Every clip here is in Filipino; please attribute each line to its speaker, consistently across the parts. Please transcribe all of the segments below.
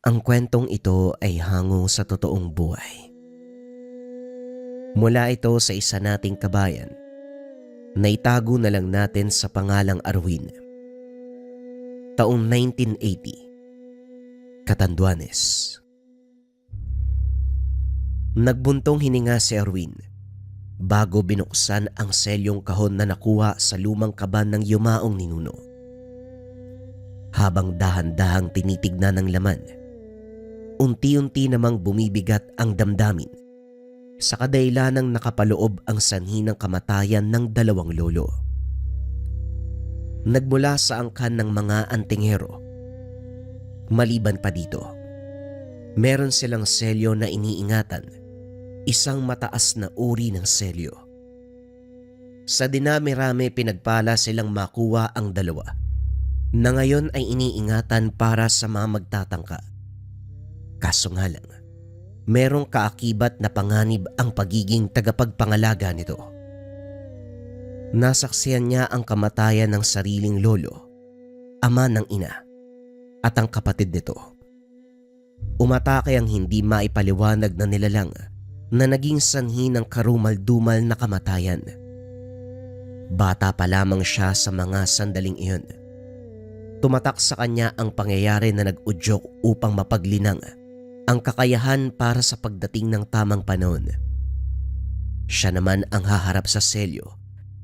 Speaker 1: Ang kwentong ito ay hango sa totoong buhay. Mula ito sa isa nating kabayan na itago na lang natin sa pangalang Arwin. Taong 1980, Catanduanes. Nagbuntong hininga si Arwin bago binuksan ang selyong kahon na nakuha sa lumang kaban ng yumaong ninuno. Habang dahan-dahang tinitignan ng laman, unti-unti namang bumibigat ang damdamin sa kadailanang nakapaloob ang sanhi ng kamatayan ng dalawang lolo. Nagmula sa angkan ng mga antingero. Maliban pa dito, meron silang selyo na iniingatan, isang mataas na uri ng selyo. Sa dinami-rami pinagpala silang makuha ang dalawa na ngayon ay iniingatan para sa mga magtatangka. Kaso nga lang, merong kaakibat na panganib ang pagiging tagapagpangalaga nito. Nasaksihan niya ang kamatayan ng sariling lolo, ama ng ina, at ang kapatid nito. Umatake ang hindi maipaliwanag na nilalang na naging sanhi ng karumal-dumal na kamatayan. Bata pa lamang siya sa mga sandaling iyon. Tumatak sa kanya ang pangyayari na nag-udyok upang mapaglinang ang kakayahan para sa pagdating ng tamang panahon. Siya naman ang haharap sa selyo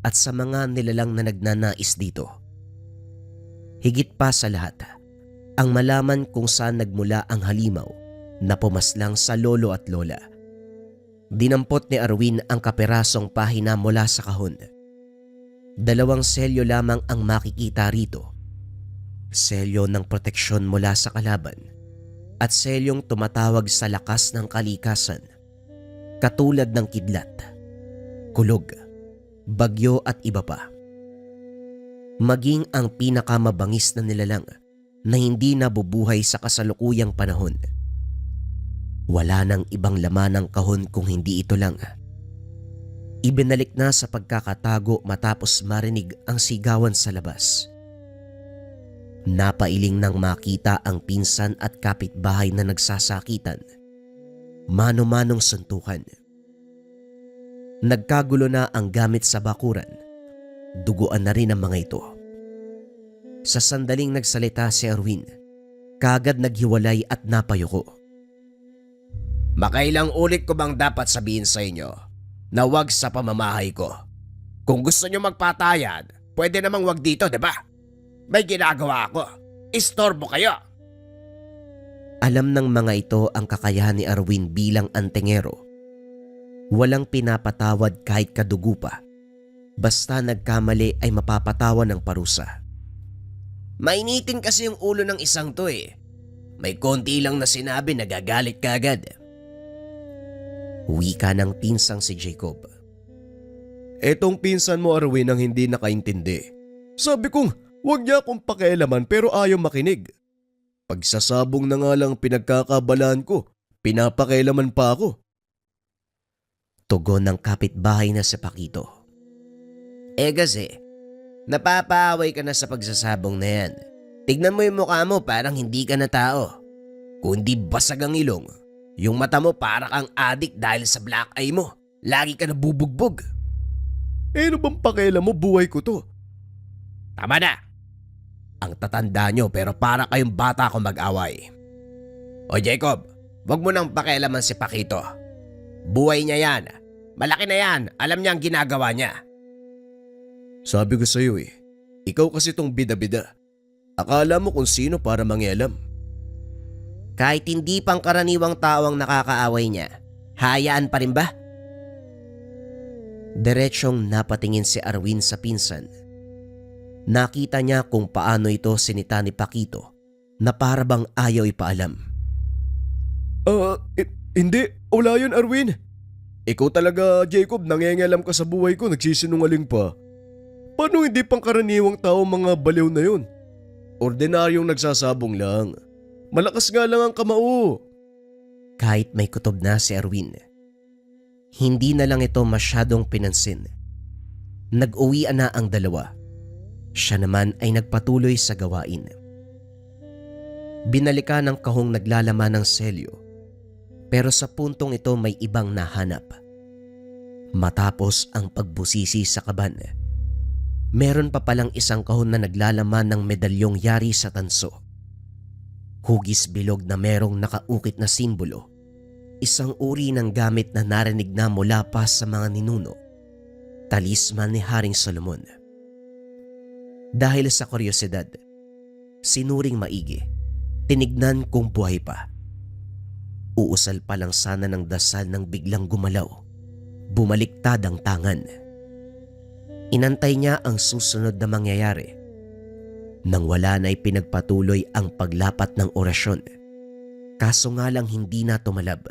Speaker 1: at sa mga nilalang na nagnanais dito. Higit pa sa lahat, ang malaman kung saan nagmula ang halimaw na pumaslang sa lolo at lola. Dinampot ni Arwin ang kapirasong pahina mula sa kahon. 2 selyo lamang ang makikita rito. Selyo ng proteksyon mula sa kalaban at selyong tumatawag sa lakas ng kalikasan, katulad ng kidlat, kulog, bagyo at iba pa. Maging ang pinakamabangis na nilalang na hindi nabubuhay sa kasalukuyang panahon. Wala nang ibang laman ng kahon kung hindi ito lang. Ibinalik na sa pagkakatago matapos marinig ang sigawan sa labas. Napailing nang makita ang pinsan at kapitbahay na nagsasakitan. Mano-manong suntukan. Nagkagulo na ang gamit sa bakuran. Duguan na rin ang mga ito. Sa sandaling nagsalita si Arwin, kagad naghiwalay at napayuko.
Speaker 2: Makailang ulit ko bang dapat sabihin sa inyo na wag sa pamamahay ko? Kung gusto nyo magpatayan, pwede namang wag dito, di ba? May ginagawa ako. Istorbo kayo.
Speaker 1: Alam ng mga ito ang kakayahan ni Arwin bilang antingero. Walang pinapatawad kahit kadugo pa. Basta nagkamali ay mapapatawan ng parusa.
Speaker 2: Mainitin kasi yung ulo ng isang to eh. May konti lang na sinabi nagagalit ka agad.
Speaker 1: Wika ng pinsang si Jacob.
Speaker 3: Etong pinsan mo Arwin ang hindi nakaintindi. Sabi kong huwag niya akong pakialaman pero ayaw makinig. Pagsasabong na nga lang pinagkakabalaan ko, pinapakialaman pa ako.
Speaker 1: Tugon ng kapitbahay na si Pakito.
Speaker 2: Kasi, napapaaway ka na sa pagsasabong na yan. Tignan mo yung mukha mo parang hindi ka na tao. Kundi basag ang ilong, yung mata mo para kang adik dahil sa black eye mo. Lagi ka nabubugbog.
Speaker 3: Ano bang pakialam mo, buhay ko to?
Speaker 2: Tama na. Ang tatanda nyo pero para kayong bata ko mag-away. O Jacob, wag mo nang pakialaman si Pakito. Buhay niya yan. Malaki na yan. Alam niya ang ginagawa niya.
Speaker 3: Sabi ko sa'yo ikaw kasi tong bida-bida. Akala mo kung sino para mangialam.
Speaker 2: Kahit hindi pang karaniwang tao ang nakakaaway niya, hayaan pa rin ba?
Speaker 1: Diretsyong napatingin si Arwin sa pinsan. Nakita niya kung paano ito sinita ni Pakito na para bang ayaw ipaalam.
Speaker 3: Hindi. Wala yun, Arwin. Ikaw talaga, Jacob, nangengalam ka sa buhay ko, nagsisinungaling pa. Paano hindi pangkaraniwang tao mga baliw na yun? Ordinaryong nagsasabong lang. Malakas nga lang ang kamao.
Speaker 1: Kahit may kutob na si Arwin, hindi na lang ito masyadong pinansin. Nag-uwian na ang dalawa. Siya naman ay nagpatuloy sa gawain. Binalikan ng kahong naglalaman ng selyo, pero sa puntong ito may ibang nahanap. Matapos ang pagbusisi sa kaban, meron pa palang isang kahon na naglalaman ng medalyong yari sa tanso. Hugis bilog na merong nakaukit na simbolo, isang uri ng gamit na narinig na mula pa sa mga ninuno, talisman ni Haring Solomon. Dahil sa kuryosidad, sinuring maigi, tinignan kung buhay pa. Uusal pa lang sana ng dasal nang biglang gumalaw, bumaliktad ang tangan. Inantay niya ang susunod na mangyayari. Nang wala na'y pinagpatuloy ang paglapat ng orasyon. Kaso nga lang hindi na tumalab.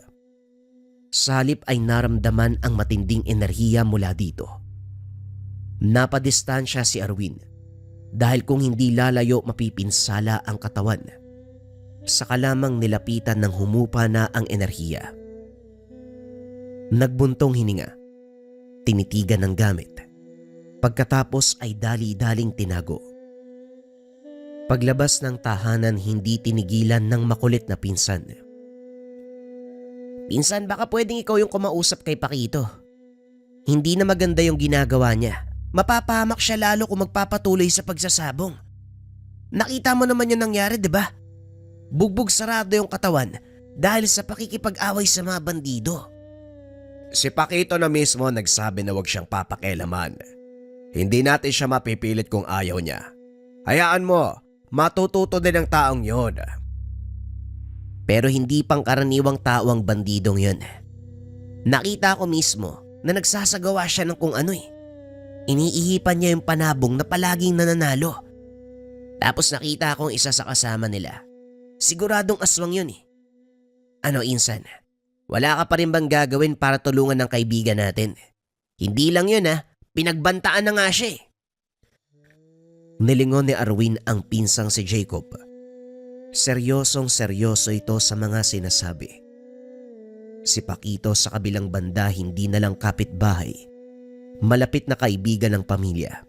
Speaker 1: Sa halip ay naramdaman ang matinding enerhiya mula dito. Napadistansya si Arwin dahil kung hindi lalayo mapipinsala ang katawan. Saka lamang nilapitan ng humupa na ang enerhiya. Nagbuntong hininga, tinitigan ng gamit. Pagkatapos ay dali-daling tinago. Paglabas ng tahanan, hindi tinigilan ng makulit na pinsan.
Speaker 2: Pinsan, baka pwedeng ikaw yung kumausap kay Pakito. Hindi na maganda yung ginagawa niya. Mapapahamak siya lalo kung magpapatuloy sa pagsasabong. Nakita mo naman yung nangyari, di ba? Bugbog sarado yung katawan dahil sa pakikipag-away sa mga bandido.
Speaker 3: Si Pakito na mismo nagsabi na huwag siyang papakialaman. Hindi natin siya mapipilit kung ayaw niya. Hayaan mo, matututo din ang taong yon.
Speaker 2: Pero hindi pangkaraniwang tao ang bandidong yun. Nakita ko mismo na nagsasagawa siya ng kung ano eh. Iniihipan niya yung panabong na palaging nananalo. Tapos nakita akong isa sa kasama nila. Siguradong aswang yun eh. Ano, Insan? Wala ka pa rin bang gagawin para tulungan ng kaibigan natin? Hindi lang yun pinagbantaan na nga siya eh.
Speaker 1: Nilingon ni Arwin ang pinsang si Jacob. Seryosong seryoso ito sa mga sinasabi. Si Pakito sa kabilang banda hindi na lang kapitbahay, malapit na kaibigan ng pamilya.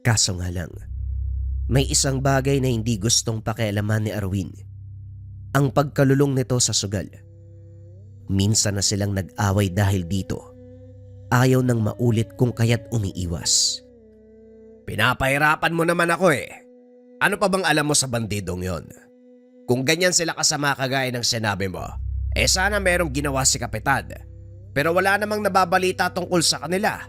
Speaker 1: Kaso nga lang, may isang bagay na hindi gustong pakialaman ni Arwin. Ang pagkalulong nito sa sugal. Minsan na silang nag-away dahil dito. Ayaw nang maulit kung kaya't umiiwas.
Speaker 3: Pinapahirapan mo naman ako eh. Ano pa bang alam mo sa bandidong yon? Kung ganyan sila kasama kagaya ng sinabi mo, sana merong ginawa si Kapitan. Pero wala namang nababalita tungkol sa kanila.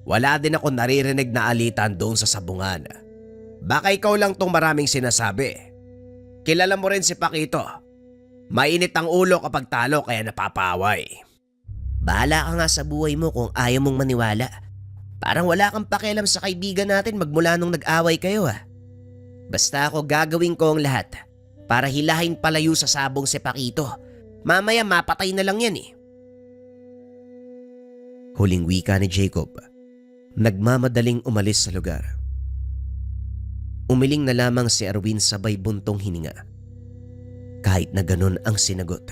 Speaker 3: Wala din ako naririnig na alitan doon sa sabungan. Baka ikaw lang tong maraming sinasabi. Kilala mo rin si Pakito. Mainit ang ulo kapag talo kaya napapaway.
Speaker 2: Bahala ka nga sa buhay mo kung ayaw mong maniwala. Parang wala kang pakialam sa kaibigan natin magmula nung nag-away kayo Basta ako gagawin ko ang lahat para hilahin palayo sa sabong si Pakito. Mamaya mapatay na lang yan eh.
Speaker 1: Huling wika ni Jacob. Nagmamadaling umalis sa lugar. Umiling na lamang si Arwin sabay buntong hininga. Kahit na ganun ang sinagot,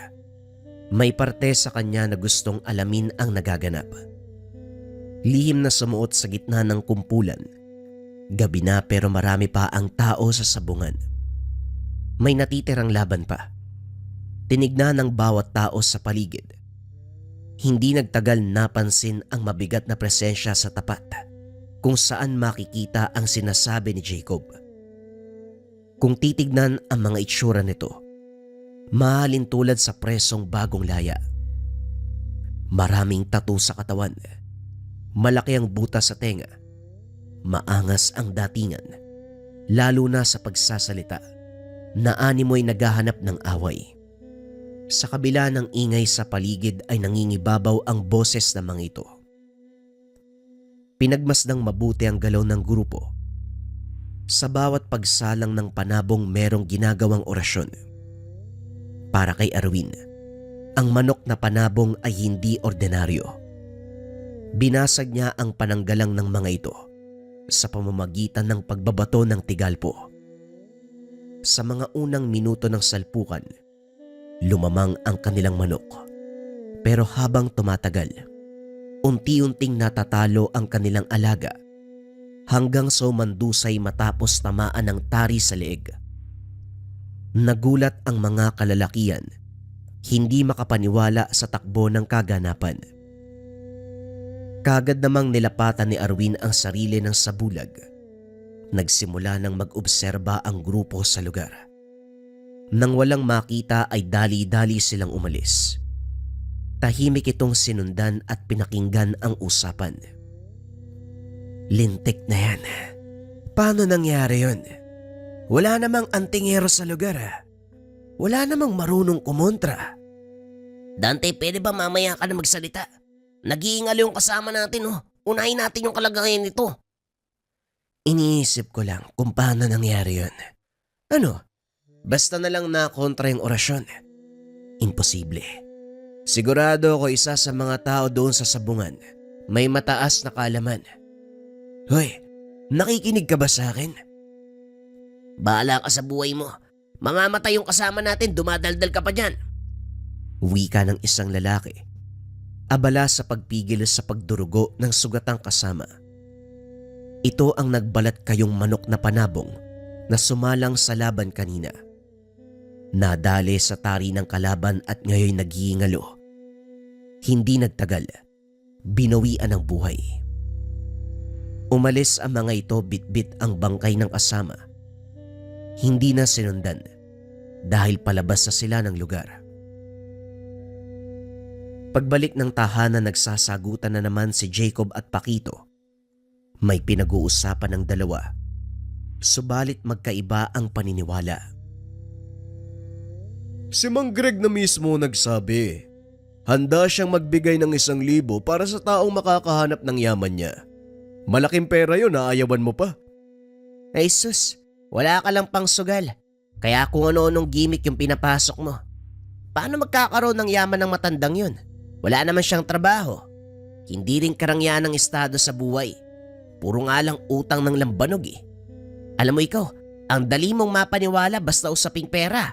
Speaker 1: may parte sa kanya na gustong alamin ang nagaganap. Lihim na sumuot sa gitna ng kumpulan. Gabi na pero marami pa ang tao sa sabungan. May natitirang laban pa. Tinignan ng bawat tao sa paligid. Hindi nagtagal napansin ang mabigat na presensya sa tapat kung saan makikita ang sinasabi ni Jacob. Kung titignan ang mga itsura nito, mahalin tulad sa presong bagong laya. Maraming tattoo sa katawan. Malaki ang butas sa tenga. Maangas ang datingan, lalo na sa pagsasalita, na animoy naghahanap ng away. Sa kabila ng ingay sa paligid ay nangingibabaw ang boses ng mga ito. Pinagmasdang mabuti ang galaw ng grupo. Sa bawat pagsalang ng panabong merong ginagawang orasyon. Para kay Arwin, ang manok na panabong ay hindi ordinaryo. Binasag niya ang pananggalang ng mga ito sa pamamagitan ng pagbabato ng tigalpo. Sa mga unang minuto ng salpukan, lumamang ang kanilang manok. Pero habang tumatagal, unti-unting natatalo ang kanilang alaga hanggang sa umandusay matapos tamaan ng tari sa leeg. Nagulat ang mga kalalakian, hindi makapaniwala sa takbo ng kaganapan. Kagad namang nilapatan ni Arwin ang sarili ng sabulag. Nagsimula ng mag-obserba ang grupo sa lugar. Nang walang makita ay dali-dali silang umalis. Tahimik itong sinundan at pinakinggan ang usapan. Lintik na yan. Paano nangyari yun? Wala namang antingero sa lugar. Wala namang marunong kumontra.
Speaker 2: Dante, pwede ba mamaya ka na magsalita? Nag-iingal yung kasama natin oh. Unahin natin yung kalagayan nito.
Speaker 1: Iniisip ko lang kung paano nangyari yun. Ano? Basta na lang na kontra yung orasyon. Imposible. Sigurado ako isa sa mga tao doon sa sabungan. May mataas na kaalaman. Hoy, nakikinig ka ba sa akin?
Speaker 2: Bahala ka sa buhay mo. Mamamatay yung kasama natin, dumadaldal ka pa dyan.
Speaker 1: Wika ng isang lalaki. Abala sa pagpigil sa pagdurugo ng sugatang kasama. Ito ang nagbalat kayong manok na panabong na sumalang sa laban kanina. Nadali sa tari ng kalaban at ngayon nag-iingalo. Hindi nagtagal, binawian ng buhay. Umalis ang mga ito bitbit ang bangkay ng kasama. Hindi na sinundan dahil palabas na sila ng lugar. Pagbalik ng tahanan, nagsasagutan na naman si Jacob at Paquito. May pinag-uusapan ng dalawa, subalit magkaiba ang paniniwala.
Speaker 3: Si Mang Greg na mismo nagsabi, handa siyang magbigay ng 1,000 para sa taong makakahanap ng yaman niya. Malaking pera yun, aayawan mo pa.
Speaker 2: Ay sus, wala ka lang pang sugal. Kaya kung ano-anong gimmick yung pinapasok mo. Paano magkakaroon ng yaman ng matandang yun? Wala naman siyang trabaho. Hindi rin karangyan ng estado sa buhay. Puro nga lang utang ng lambanog eh. Alam mo ikaw, ang dali mong mapaniwala basta usaping pera.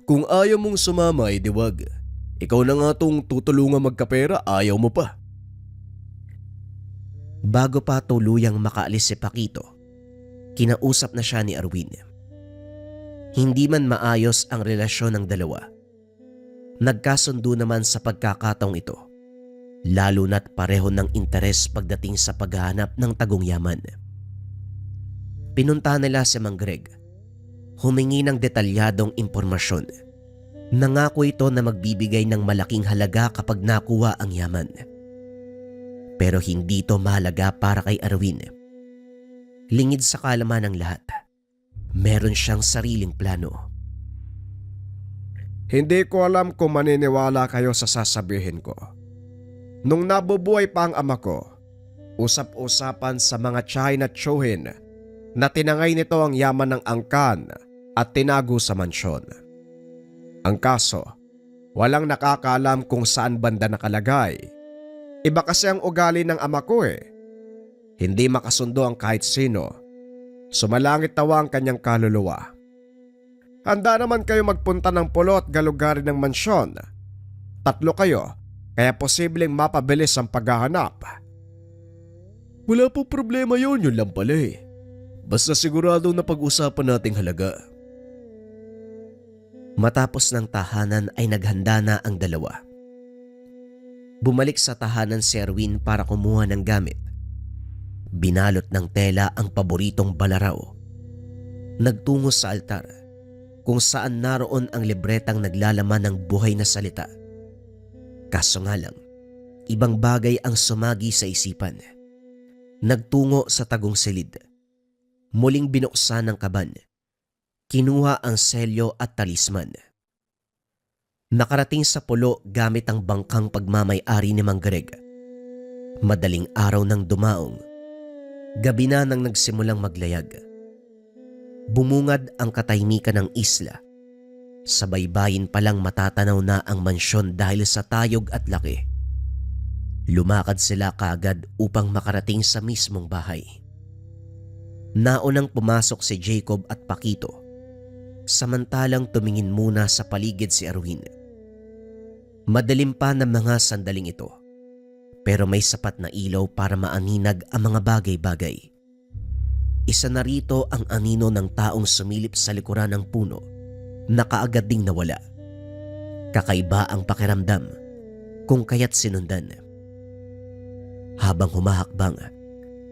Speaker 3: Kung ayaw mong sumama ay diwag. Ikaw na nga tong tutulungan magkapera, ayaw mo pa.
Speaker 1: Bago pa tuluyang makaalis si Paquito, kinausap na siya ni Arwin. Hindi man maayos ang relasyon ng dalawa. Nagkasundo naman sa pagkakataong ito, lalo na't pareho ng interes pagdating sa paghahanap ng tagong yaman. Pinunta nila si Mang Greg, humingi ng detalyadong impormasyon. Nangako ito na magbibigay ng malaking halaga kapag nakuha ang yaman. Pero hindi ito mahalaga para kay Arwin. Lingid sa kaalaman ng lahat, meron siyang sariling plano.
Speaker 3: Hindi ko alam kung maniniwala kayo sa sasabihin ko. Nung nabubuhay pa ang ama ko, usap-usapan sa mga China Chohin na tinangay nito ang yaman ng angkan at tinago sa mansyon. Ang kaso, walang nakakaalam kung saan banda nakalagay. Iba kasi ang ugali ng ama ko eh. Hindi makasundo ang kahit sino. Sumalangit tawa ang kanyang kaluluwa. Handa naman kayo magpunta ng pulo at galugarin ng mansyon. 3 kayo, kaya posibleng mapabilis ang paghahanap. Wala po problema yun lang pala eh. Basta sigurado na pag-usapan nating halaga.
Speaker 1: Matapos ng tahanan ay naghanda na ang dalawa. Bumalik sa tahanan si Arwin para kumuha ng gamit. Binalot ng tela ang paboritong balaraw. Nagtungo sa altar, kung saan naroon ang libretang naglalaman ng buhay na salita. Kaso nga lang, ibang bagay ang sumagi sa isipan. Nagtungo sa tagong silid. Muling binuksan ng kaban. Kinuha ang selyo at talisman. Nakarating sa pulo gamit ang bangkang pagmamay-ari ni Mang Greg. Madaling araw nang dumaong. Gabi na nang nagsimulang maglayag. Bumungad ang katahimikan ng isla. Sa baybayin palang matatanaw na ang mansyon dahil sa tayog at laki. Lumakad sila kaagad upang makarating sa mismong bahay. Naunang pumasok si Jacob at Paquito, samantalang tumingin muna sa paligid si Arwin. Madilim pa ng mga sandaling ito, pero may sapat na ilaw para maaninag ang mga bagay-bagay. Isa na rito ang anino ng taong sumilip sa likuran ng puno na kaagad ding nawala. Kakaiba ang pakiramdam kung kaya't sinundan. Habang humahakbang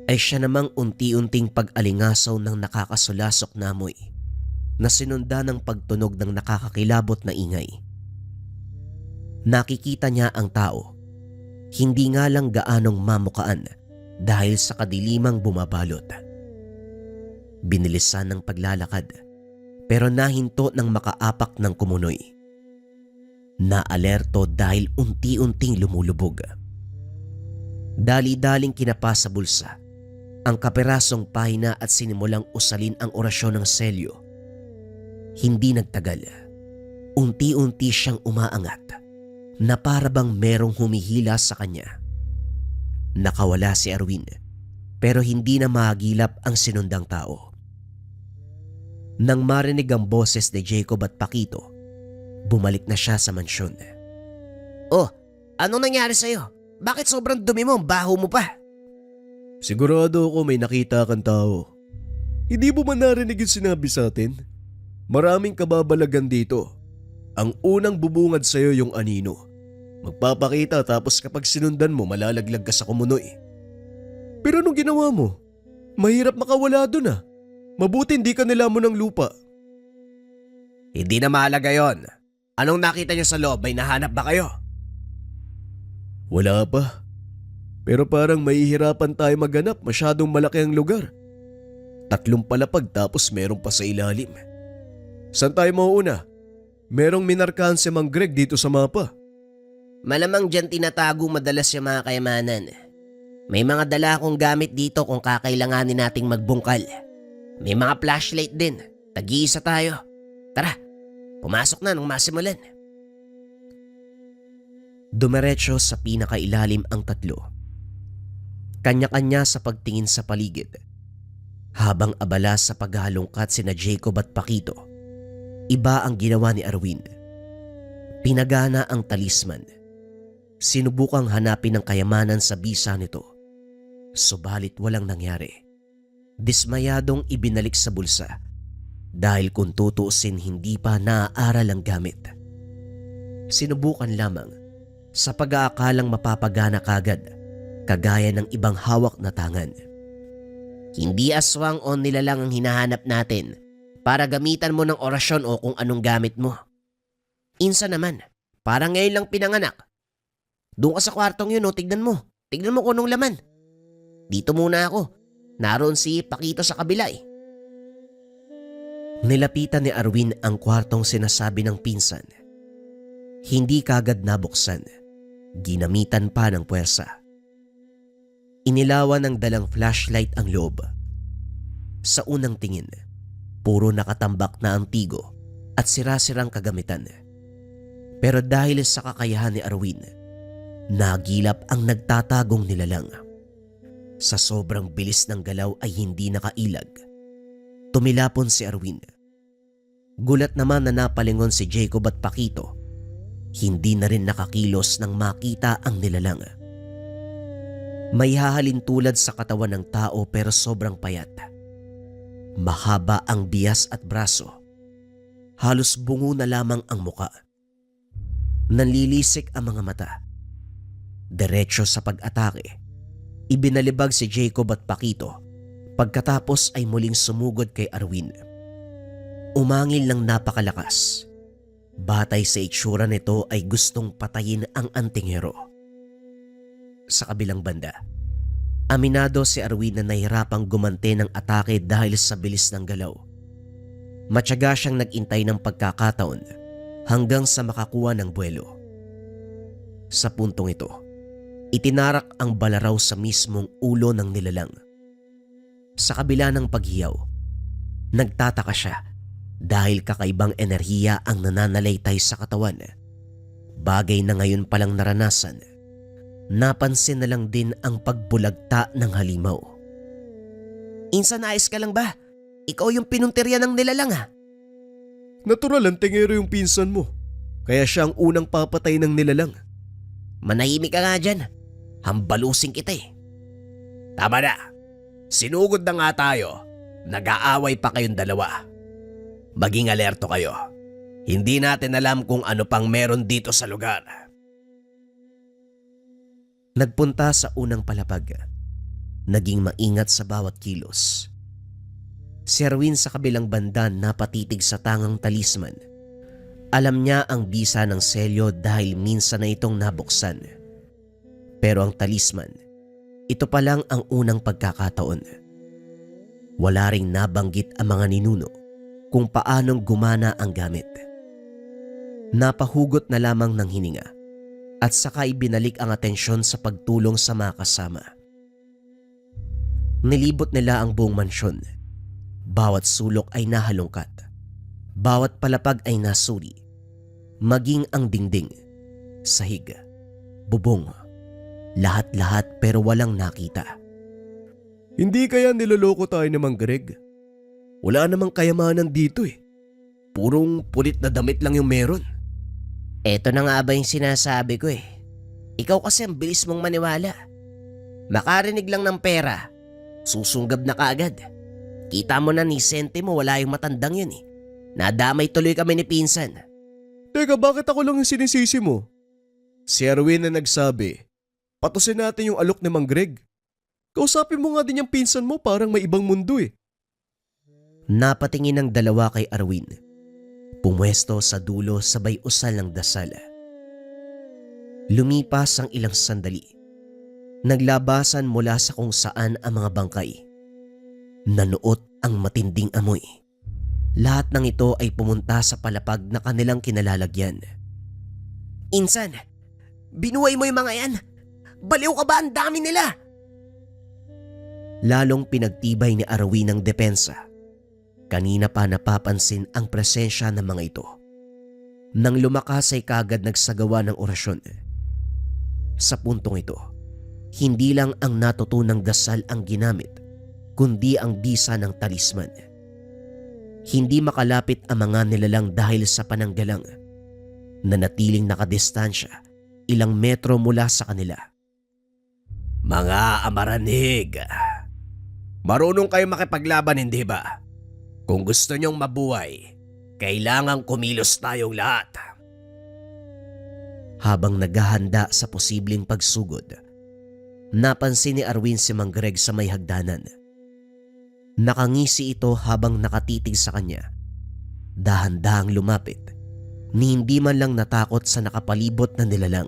Speaker 1: ay siya namang unti-unting pag-alingasaw ng nakakasulasok na amoy na sinundan ng pagtunog ng nakakakilabot na ingay. Nakikita niya ang tao, hindi nga lang gaanong mamukaan dahil sa kadilimang bumabalot. Binilisan ng paglalakad pero nahinto ng makaapak ng kumunoy. Naalerto dahil unti-unting lumulubog. Dali-daling kinapa sa bulsa ang kapirasong pahina at sinimulang usalin ang orasyon ng selyo. Hindi nagtagal. Unti-unti siyang umaangat na para bang merong humihila sa kanya. Nakawala si Arwin pero hindi na mahagilap ang sinundang tao. Nang marinig ang boses ni Jacob at Paquito, bumalik na siya sa mansyon.
Speaker 2: Oh, anong nangyari sa'yo? Bakit sobrang dumi mo? Baho mo pa.
Speaker 3: Sigurado ako may nakita kang tao. Hindi mo man narinig yung sinabi sa atin? Maraming kababalagan dito. Ang unang bubungad sa'yo yung anino. Magpapakita tapos kapag sinundan mo malalaglag ka sa kumunoy. Pero anong ginawa mo? Mahirap makawala dun ah. Mabuti hindi ka nilamon ng lupa.
Speaker 2: Hindi na mahalaga yon. Anong nakita niyo sa loob? May nahanap ba kayo?
Speaker 3: Wala pa. Pero parang mahihirapan tayo maghanap, masyadong malaki ang lugar. 3 palapag tapos meron pa sa ilalim. Saan tayo mauuna? Merong minarkahan si Mang Greg dito sa mapa.
Speaker 2: Malamang dyan tinatago madalas yung mga kayamanan. May mga dala akong gamit dito kung kakailanganin nating magbungkal. May mga flashlight din. Tag-iisa tayo. Tara, pumasok na nung masimulan.
Speaker 1: Dumiretso sa pinakailalim ang tatlo. Kanya-kanya sa pagtingin sa paligid. Habang abala sa paghalongkat sina Jacob at Paquito, iba ang ginawa ni Arwin. Pinagana ang talisman. Sinubukang hanapin ang kayamanan sa bisa nito. Subalit walang nangyari. Dismayadong ibinalik sa bulsa dahil kung tutuusin hindi pa naaaral ang gamit. Sinubukan lamang sa pag-aakalang mapapagana kagad kagaya ng ibang hawak na tangan.
Speaker 2: Hindi aswang o nilalang ang hinahanap natin para gamitan mo ng orasyon o kung anong gamit mo. Insa naman, parang ngayon lang pinanganak. Doon ka sa kwartong yun o, tignan mo. Tignan mo kung anong laman. Dito muna ako. Naroon si Paquito sa kabila eh.
Speaker 1: Nilapitan ni Arwin ang kwartong sinasabi ng pinsan. Hindi kagad nabuksan. Ginamitan pa ng puwersa. Inilawan ng dalang flashlight ang loob. Sa unang tingin, puro nakatambak na antigo at sira-sirang kagamitan. Pero dahil sa kakayahan ni Arwin, nagilap ang nagtatagong nilalang. Sa sobrang bilis ng galaw ay hindi nakailag. Tumilapon si Arwin. Gulat naman na napalingon si Jacob at Paquito. Hindi na rin nakakilos nang makita ang nilalang. May hahalin tulad sa katawan ng tao pero sobrang payat. Mahaba ang bias at braso. Halos bungo na lamang ang muka. Nanlilisik ang mga mata. Diretso sa pag-atake. Ibinalibag si Jacob at Paquito. Pagkatapos ay muling sumugod kay Arwin. Umangil ng napakalakas. Batay sa itsura nito ay gustong patayin ang antinghero. Sa kabilang banda, aminado si Arwin na nahirapang gumante ng atake dahil sa bilis ng galaw. Matyaga siyang nag-intay ng pagkakataon hanggang sa makakuha ng buwelo. Sa puntong ito, itinarak ang balaraw sa mismong ulo ng nilalang. Sa kabila ng paghiyaw, nagtataka siya dahil kakaibang enerhiya ang nananalaytay sa katawan. Bagay na ngayon palang naranasan. Napansin na lang din ang pagbulagta ng halimaw.
Speaker 2: Insan, ayos ka lang ba? Ikaw yung pinuntirya ng nilalang ha?
Speaker 3: Natural ang tingero yung pinsan mo. Kaya siya ang unang papatay ng nilalang.
Speaker 2: Manahimik ka nga dyan. Hambalusing kita eh. Tama na. Sinugod na nga tayo. nag-aaway pa kayong dalawa. Maging alerto kayo. Hindi natin alam kung ano pang meron dito sa lugar.
Speaker 1: Nagpunta sa unang palapag. Naging maingat sa bawat kilos. Si Arwin sa kabilang banda napatitig sa tangang talisman. Alam niya ang bisa ng selyo dahil minsan na itong nabuksan. Pero ang talisman, ito pa lang ang unang pagkakataon. Wala ring nabanggit ang mga ninuno kung paanong gumana ang gamit. Napahugot na lamang ng hininga at saka ibinalik ang atensyon sa pagtulong sa mga kasama. Nilibot nila ang buong mansyon. Bawat sulok ay nahalungkat. Bawat palapag ay nasuri. Maging ang dingding, sahig, bubong, lahat-lahat pero walang nakita.
Speaker 3: Hindi kaya niloloko tayo ni Mang Greg? Wala namang kayamanan dito eh. Purong pulit na damit lang yung meron.
Speaker 2: Eto na nga ba yung sinasabi ko eh. Ikaw kasi ang bilis mong maniwala. Makarinig lang ng pera, susunggab na kaagad. Kita mo na ni Sente mo wala yung matandang yun eh. Nadamay tuloy kami ni Pinsan.
Speaker 3: Teka, bakit ako lang yung sinisisi mo? Si Arwin na nagsabi, patusin natin yung alok ni Mang Greg. Kausapin mo nga din yung pinsan mo, parang may ibang mundo eh.
Speaker 1: Napatingin ang dalawa kay Arwin. Pumwesto sa dulo sabay usal ng dasal. Lumipas ang ilang sandali. Naglabasan mula sa kung saan ang mga bangkay. Nanuot ang matinding amoy. Lahat ng ito ay pumunta sa palapag na kanilang kinalalagyan.
Speaker 2: Insan, binuhay mo yung mga yan. Baliw ka ba? Ang dami nila.
Speaker 1: Lalong pinagtibay ni Arwin ang depensa. Kanina pa napapansin ang presensya ng mga ito. Nang lumakas ay kagad nagsagawa ng orasyon. Sa puntong ito, hindi lang ang natutunang dasal ang ginamit, kundi ang bisa ng talisman. Hindi makalapit ang mga nilalang dahil sa pananggalang. Nanatiling nakadistansya ilang metro mula sa kanila.
Speaker 2: Mga amaranig, marunong kayo makipaglaban, hindi ba? Kung gusto nyong mabuhay, kailangang kumilos tayong lahat.
Speaker 1: Habang naghahanda sa posibleng pagsugod, napansin ni Arwin si Mang Greg sa may hagdanan. Nakangisi ito habang nakatitig sa kanya. Dahan-dahang lumapit, ni hindi man lang natakot sa nakapalibot na nilalang.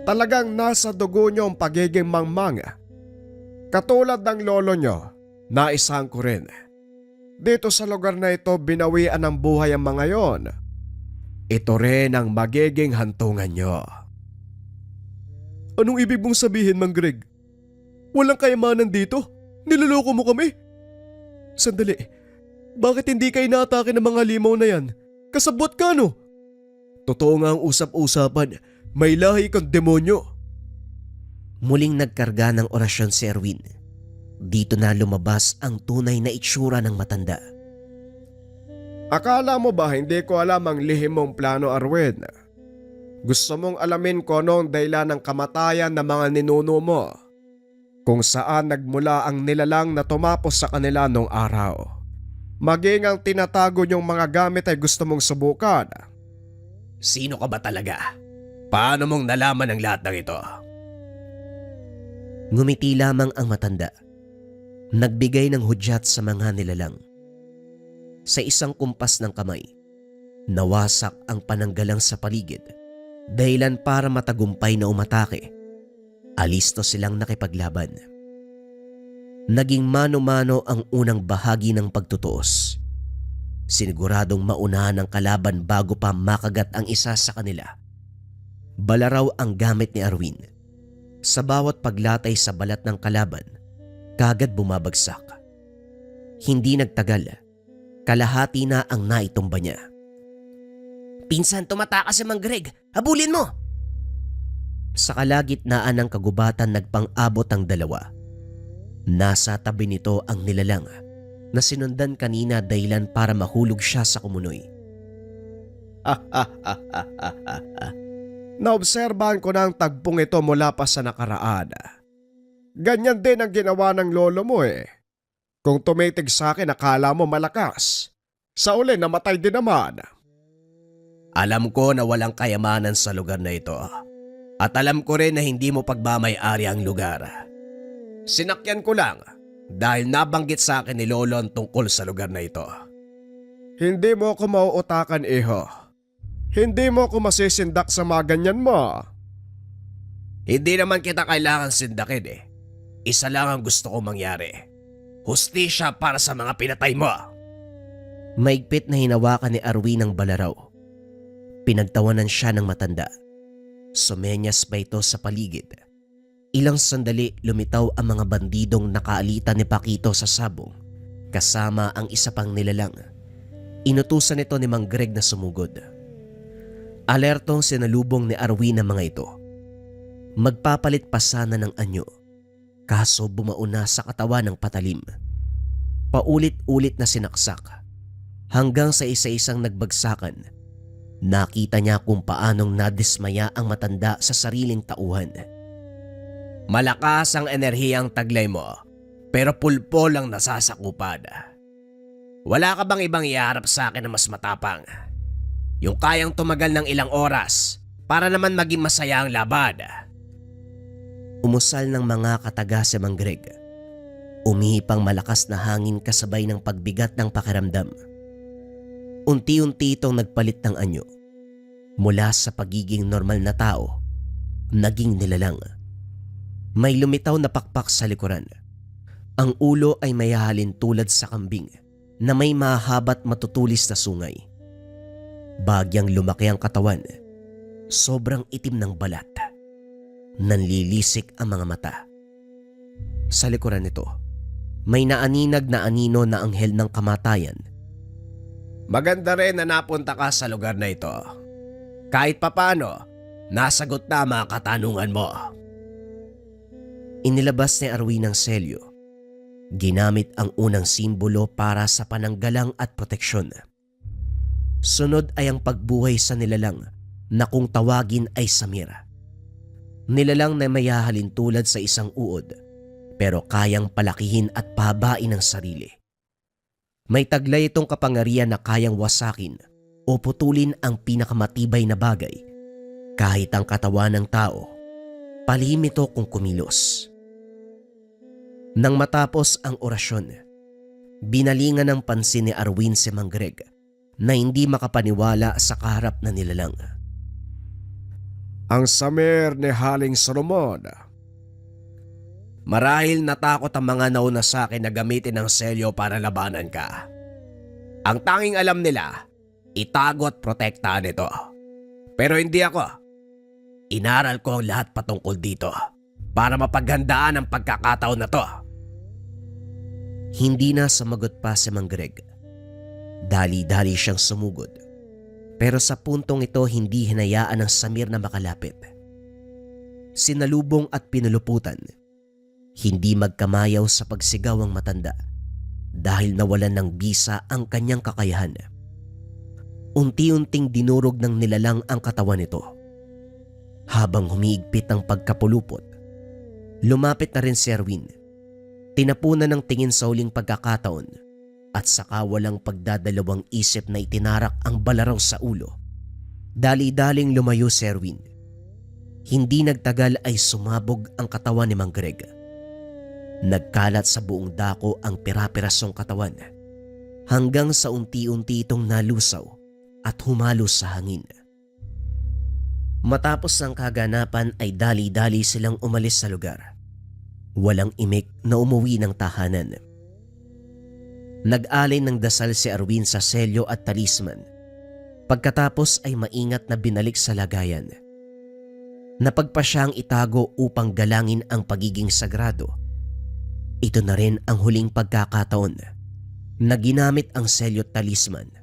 Speaker 3: Talagang nasa dugo nyo ang pagiging mangmang. Katulad ng lolo nyo, naisahan ko rin. Dito sa lugar na ito binawian ng buhay ang mga yon. Ito rin ang magiging hantungan nyo. Anong ibig mong sabihin, Mang Greg? Walang kayamanan dito? Niloloko mo kami? Sandali, bakit hindi kayo naatake ng mga limaw na yan? Kasabot ka no? Totoo nga ang usap-usapan, may lahi kang demonyo.
Speaker 1: Muling nagkarga ng orasyon si Erwin. Dito na lumabas ang tunay na itsura ng matanda.
Speaker 3: Akala mo ba hindi ko alam ang lihim mong plano, Arwin? Gusto mong alamin ko anong dahilan ng kamatayan ng mga ninuno mo? Kung saan nagmula ang nilalang na tumapos sa kanila nung araw. Maging ang tinatago niyong mga gamit ay gusto mong subukan.
Speaker 2: Sino ka ba talaga? Paano mong nalaman ang lahat ng ito?
Speaker 1: Ngumiti lamang ang matanda. Nagbigay ng hudyat sa mga nilalang. Sa isang kumpas ng kamay, nawasak ang pananggalang sa paligid, dahilan para matagumpay na umatake. Alisto silang nakipaglaban. Naging mano-mano ang unang bahagi ng pagtutuos. Siniguradong maunahan ang kalaban bago pa makagat ang isa sa kanila. Balaraw ang gamit ni Arwin. Sa bawat paglatay sa balat ng kalaban, kagad bumabagsak. Hindi nagtagal, kalahati na ang naitumba niya.
Speaker 2: Pinsan, tumatakas si Mang Greg. Habulin mo!
Speaker 1: Sa kalagitnaan ng kagubatan nagpang-abot ang dalawa. Nasa tabi nito ang nilalang na sinundan kanina dahilan para mahulog siya sa kumunoy.
Speaker 3: Naobserbahan ko na ang tagpong ito mula pa sa nakaraan. Ganyan din ang ginawa ng lolo mo eh. Kung tumitig sa akin akala mo malakas, sa uli namatay din naman.
Speaker 2: Alam ko na walang kayamanan sa lugar na ito. At alam ko rin na hindi mo pagmamay-ari ang lugar. Sinakyan ko lang dahil nabanggit sa akin ni Lolo ang tungkol sa lugar na ito.
Speaker 3: Hindi mo ako mauutakan, iho. Hindi mo ako masisindak sa mga ganyan mo.
Speaker 2: Hindi naman kita kailangan sindakin eh. Isa lang ang gusto ko mangyari. Hustisya para sa mga pinatay mo.
Speaker 1: Maigpit na hinawakan ni Arwin ang balaraw. Pinagtawanan siya ng matanda. Sumenyas pa ito sa paligid. Ilang sandali lumitaw ang mga bandidong nakaalitan ni Paquito sa sabong, kasama ang isa pang nilalang. Inutusan ito ni Mang Greg na sumugod. Alertong sinalubong ni Arwin ang mga ito. Magpapalit pa sana ng anyo, kaso bumauna sa katawan ng patalim. Paulit-ulit na sinaksak, hanggang sa isa-isang nagbagsakan. Nakita niya kung paanong nadismaya ang matanda sa sariling tauhan.
Speaker 2: Malakas ang enerhiyang taglay mo, pero pulpo lang nasasakupan. Wala ka bang ibang iharap sa akin na mas matapang? Yung kayang tumagal ng ilang oras para naman maging masaya ang laban.
Speaker 1: Umusal ng mga kataga si Mang Greg. Umihipang malakas na hangin kasabay ng pagbigat ng pakiramdam. Unti-unti itong nagpalit ng anyo. Mula sa pagiging normal na tao, naging nilalang. May lumitaw na pakpak sa likuran. Ang ulo ay may hahalin tulad sa kambing na may mahahaba't matutulis na sungay. Bagyang lumaki ang katawan. Sobrang itim ng balat. Nanlilisik ang mga mata. Sa likuran nito, may naaninag na anino na anghel ng kamatayan.
Speaker 2: Maganda rin na napunta ka sa lugar na ito. Kahit papano, nasagot na ang mga katanungan mo.
Speaker 1: Inilabas ni Arwin ang selyo. Ginamit ang unang simbolo para sa pananggalang at proteksyon. Sunod ay ang pagbuhay sa nilalang na kung tawagin ay Samira. Nilalang na may hahalin tulad sa isang uod, pero kayang palakihin at pahabain ang sarili. May taglay itong kapangyarihan na kayang wasakin o putulin ang pinakamatibay na bagay. Kahit ang katawan ng tao, palihim ito kung kumilos. Nang matapos ang orasyon, binalingan ng pansin ni Arwin si Mang Greg na hindi makapaniwala sa kaharap na nilalang.
Speaker 3: Ang Samir ni Haling Solomon.
Speaker 2: Marahil natakot ang mga nauna sa akin na gamitin ang selyo para labanan ka. Ang tanging alam nila, itago at protektahan ito. Pero hindi ako. Inaral ko ang lahat patungkol dito para mapaghandaan ang pagkakataon na to.
Speaker 1: Hindi na sumagot pa si Mang Greg. Dali-dali siyang sumugod. Pero sa puntong ito hindi hinayaan ng Samir na makalapit. Sinalubong at pinuluputan. Hindi magkamayaw sa pagsigaw ang matanda dahil nawalan ng bisa ang kanyang kakayahan. Unti-unting dinurog ng nilalang ang katawan nito. Habang humiigpit ang pagkapulupot, lumapit na rin si Arwin. Tinapunan ng tingin sa huling pagkakataon at saka walang pagdadalawang isip na itinarak ang balaraw sa ulo. Dali-daling lumayo si Arwin. Hindi nagtagal ay sumabog ang katawan ni Mang Greg. Nagkalat sa buong dako ang pira-pirasong katawan hanggang sa unti-unti itong nalusaw at humalo sa hangin. Matapos ang kaganapan ay dali-dali silang umalis sa lugar. Walang imik na umuwi ng tahanan. Nag-alay ng dasal si Arwin sa selyo at talisman. Pagkatapos ay maingat na binalik sa lagayan. Napagpa siyang itago upang galangin ang pagiging sagrado. Ito na rin ang huling pagkakataon na ginamit ang selyo at talisman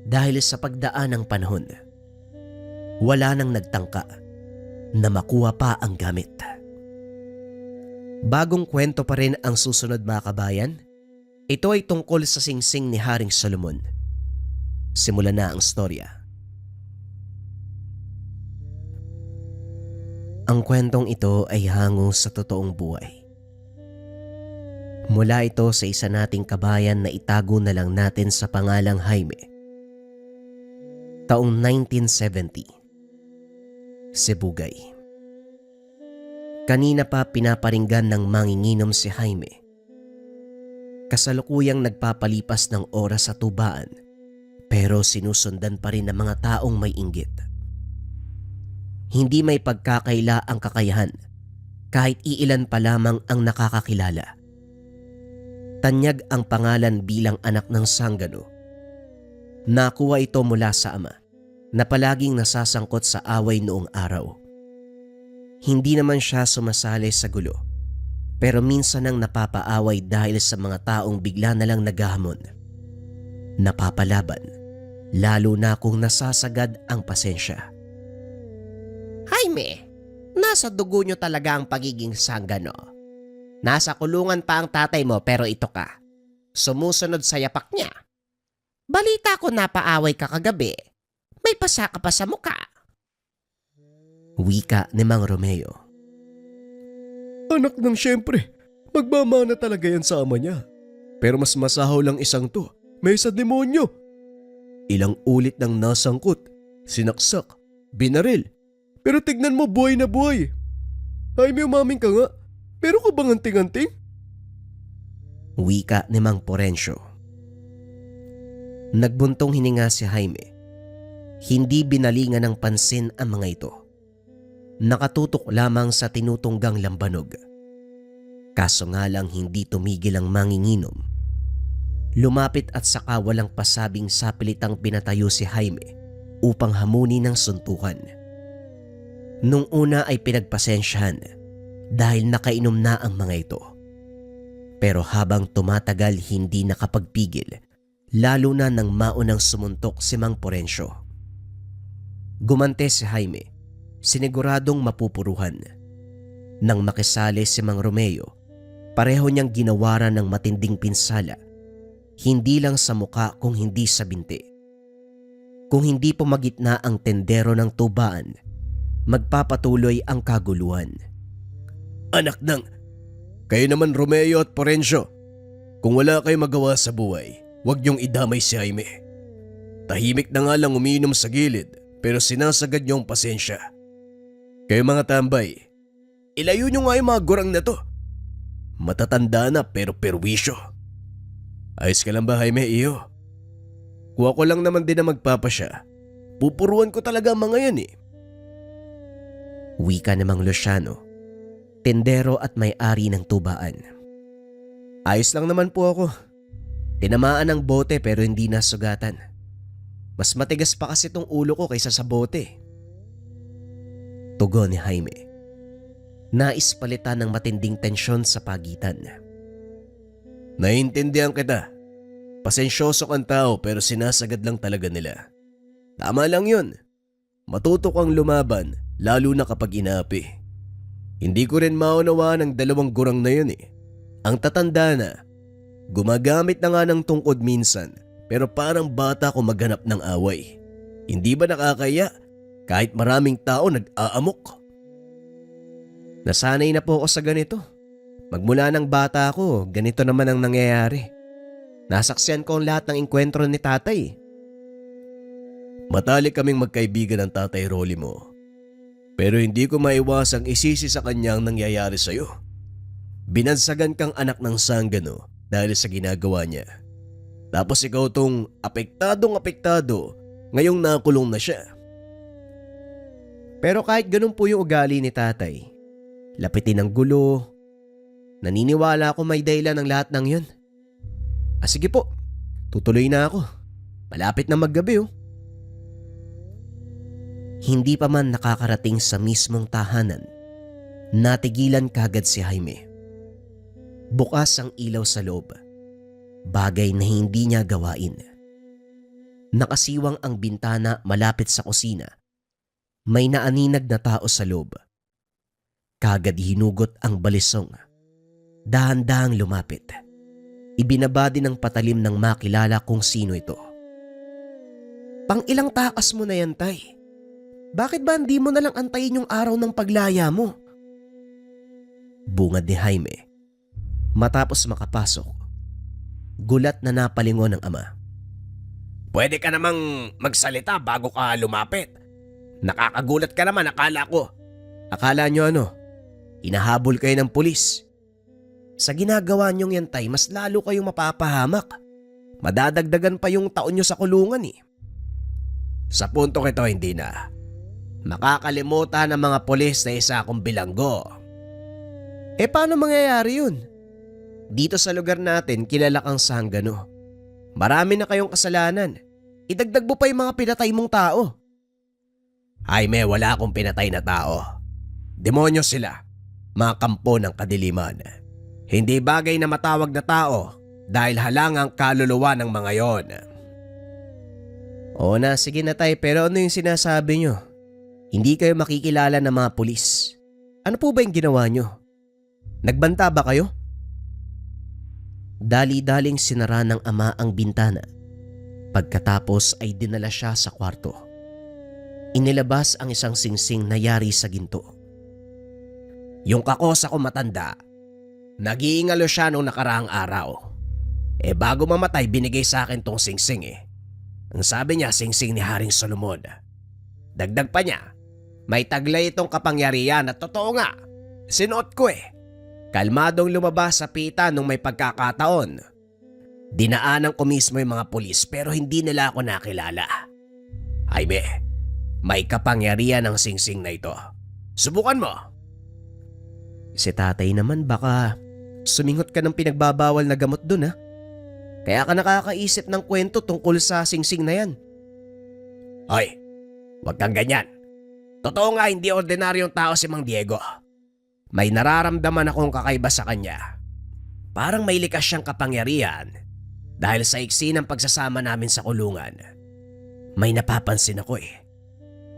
Speaker 1: dahil sa pagdaan ng panahon. Wala nang nagtangka na makuha pa ang gamit. Bagong kwento pa rin ang susunod mga kabayan. Ito ay tungkol sa singsing ni Haring Solomon. Simulan na ang storya. Ang kwentong ito ay hango sa totoong buhay. Mula ito sa isa nating kabayan na itago na lang natin sa pangalang Jaime. Taong 1970. Sibugay. Kanina pa pinaparinggan ng manginginom si Jaime. Kasalukuyang nagpapalipas ng oras sa tubaan, pero sinusundan pa rin ng mga taong may inggit. Hindi may pagkakaila ang kakayahan, kahit iilan pa lamang ang nakakakilala. Tanyag ang pangalan bilang anak ng sanggano. Nakuha ito mula sa ama, na palaging nasasangkot sa away noong araw. Hindi naman siya sumasali sa gulo, pero minsan ang napapaaway dahil sa mga taong bigla na lang naghahamon. Napapalaban, lalo na kung nasasagad ang pasensya.
Speaker 2: Jaime, nasa dugo nyo talaga ang pagiging sanggano. Nasa kulungan pa ang tatay mo pero ito ka. Sumusunod sa yapak niya. Balita ko napaaway ka kagabi. May pasa ka pa sa muka.
Speaker 1: Wika ni Mang Romeo.
Speaker 3: Anak ng siyempre, magmamana talaga yan sa ama niya. Pero mas masahaw lang isang to, may sa demonyo. Ilang ulit nang nasangkot, sinaksak, binaril. Pero tignan mo buhay na buhay. Jaime, umaming ka nga. Pero ka bang anting-anting?
Speaker 1: Wika ni Mang Porencio. Nagbuntong hininga si Jaime. Hindi binalingan ng pansin ang mga ito. Nakatutok lamang sa tinutunggang lambanog. Kaso nga lang hindi tumigil ang manginginom. Lumapit at saka walang pasabing sapilitang pinatayo si Jaime upang hamunin ng suntukan. Nung una ay pinagpasensyahan dahil nakainom na ang mga ito. Pero habang tumatagal hindi nakapagpigil, lalo na nang maunang sumuntok si Mang Porencio. Gumante si Jaime, siniguradong mapupuruhan. Nang makisali si Mang Romeo, pareho niyang ginawaran ng matinding pinsala, hindi lang sa muka kung hindi sa binti. Kung hindi pumagitna ang tendero ng tubaan, magpapatuloy ang kaguluhan.
Speaker 3: Anak ng... Kayo naman Romeo at Porencio, kung wala kayo magawa sa buhay, huwag niyong idamay si Jaime. Tahimik na nga lang umiinom sa gilid pero sinasagad niyong pasensya. Kayo mga tambay, ilayo niyo nga yung mga gurang na to. Matatanda na pero perwisyo. Ayos ka lang ba Jaime, iyo? Kuha ko lang naman din na magpapasya. Pupuruan ko talaga ang mga yan eh.
Speaker 1: Wika ni Mang Luciano, tendero at may-ari ng tubaan.
Speaker 3: Ayos lang naman po ako. Tinamaan ng bote pero hindi nasugatan. Mas matigas pa kasi tong ulo ko kaysa sa bote.
Speaker 1: Tugon ni Jaime. Nais palitan ng matinding tensyon sa pagitan.
Speaker 3: Naiintindihan kita. Pasensyoso kang tao pero sinasagad lang talaga nila. Tama lang yun. Matuto kang lumaban lalo na kapag inaapi. Hindi ko rin maunawaan ang dalawang gurang na yun eh. Ang tatanda na, gumagamit na nga ng tungkod minsan pero parang bata ko maghanap ng away. Hindi ba nakakaya kahit maraming tao nag-aamok?
Speaker 1: Nasanay na po ako sa ganito. Magmula ng bata ako, ganito naman ang nangyayari. Nasaksiyan ko ang lahat ng engkwentro ni tatay.
Speaker 3: Matalik kaming magkaibigan ng tatay Rolly mo. Pero hindi ko maiwasang isisi sa kanya ang nangyayari sa'yo. Binansagan kang anak ng sanggano dahil sa ginagawa niya. Tapos ikaw tong apektado, ngayong nakulong na siya.
Speaker 1: Pero kahit ganun po yung ugali ni tatay, lapitin ng gulo, naniniwala ako may dahilan ng lahat ng yun. Sige po, tutuloy na ako. Malapit na maggabi oh. Hindi pa man nakakarating sa mismong tahanan, natigilan kagad si Jaime. Bukas ang ilaw sa loob, bagay na hindi niya gawain. Nakasiwang ang bintana malapit sa kusina. May naaninag na tao sa loob. Kagad hinugot ang balisong. Dahan-dahang lumapit. Ibinaba din ng patalim ng makilala kung sino ito. Pang-ilang takas mo na yan, tay? Bakit ba hindi mo nalang antayin yung araw ng paglaya mo? Bungad ni Jaime. Matapos makapasok, gulat na napalingon ng ama.
Speaker 2: Pwede ka namang magsalita bago ka lumapit. Nakakagulat ka naman, akala ko.
Speaker 1: Akala nyo ano? Hinahabol kayo ng pulis. Sa ginagawa nyong yan tay, mas lalo kayong mapapahamak. Madadagdagan pa yung taon nyo sa kulungan eh.
Speaker 2: Sa punto ito, hindi na. Makakalimutan ng mga pulis na isa akong bilanggo.
Speaker 1: Paano mangyayari yun? Dito sa lugar natin, kilala kang sanggano. Marami na kayong kasalanan. Idagdag mo pa yung mga pinatay mong tao.
Speaker 2: Jaime, wala akong pinatay na tao. Demonyo sila, mga kampo ng kadiliman. Hindi bagay na matawag na tao dahil halangang kaluluwa ng mga yon.
Speaker 1: Oo na, sige na tay, pero ano yung sinasabi nyo? Hindi kayo makikilala ng mga pulis. Ano po ba yung ginawa nyo? Nagbanta ba kayo? Dali-daling sinara ng ama ang bintana. Pagkatapos ay dinala siya sa kwarto. Inilabas ang isang singsing na yari sa ginto.
Speaker 2: Yung kakosa ko matanda, nag-iingalo siya nung nakaraang araw. Bago mamatay binigay sa akin tong singsing eh. Ang sabi niya singsing ni Haring Solomon. Dagdag pa niya, may taglay itong kapangyarihan at totoo nga, sinuot ko eh. Kalmadong lumabas sa pita nung may pagkakataon. Dinaanan ko mismo yung mga pulis pero hindi nila ako nakilala. Jaime, may kapangyarihan ang singsing na ito. Subukan mo.
Speaker 1: Si tatay naman baka sumingot ka ng pinagbabawal na gamot dun ha. Kaya ka nakakaisip ng kwento tungkol sa singsing na yan.
Speaker 2: Hoy, wag kang ganyan. Totoo nga hindi ordinaryong tao si Mang Diego. May nararamdaman akong kakaiba sa kanya. Parang may likas siyang kapangyarihan dahil sa iksi ng pagsasama namin sa kulungan. May napapansin ako eh.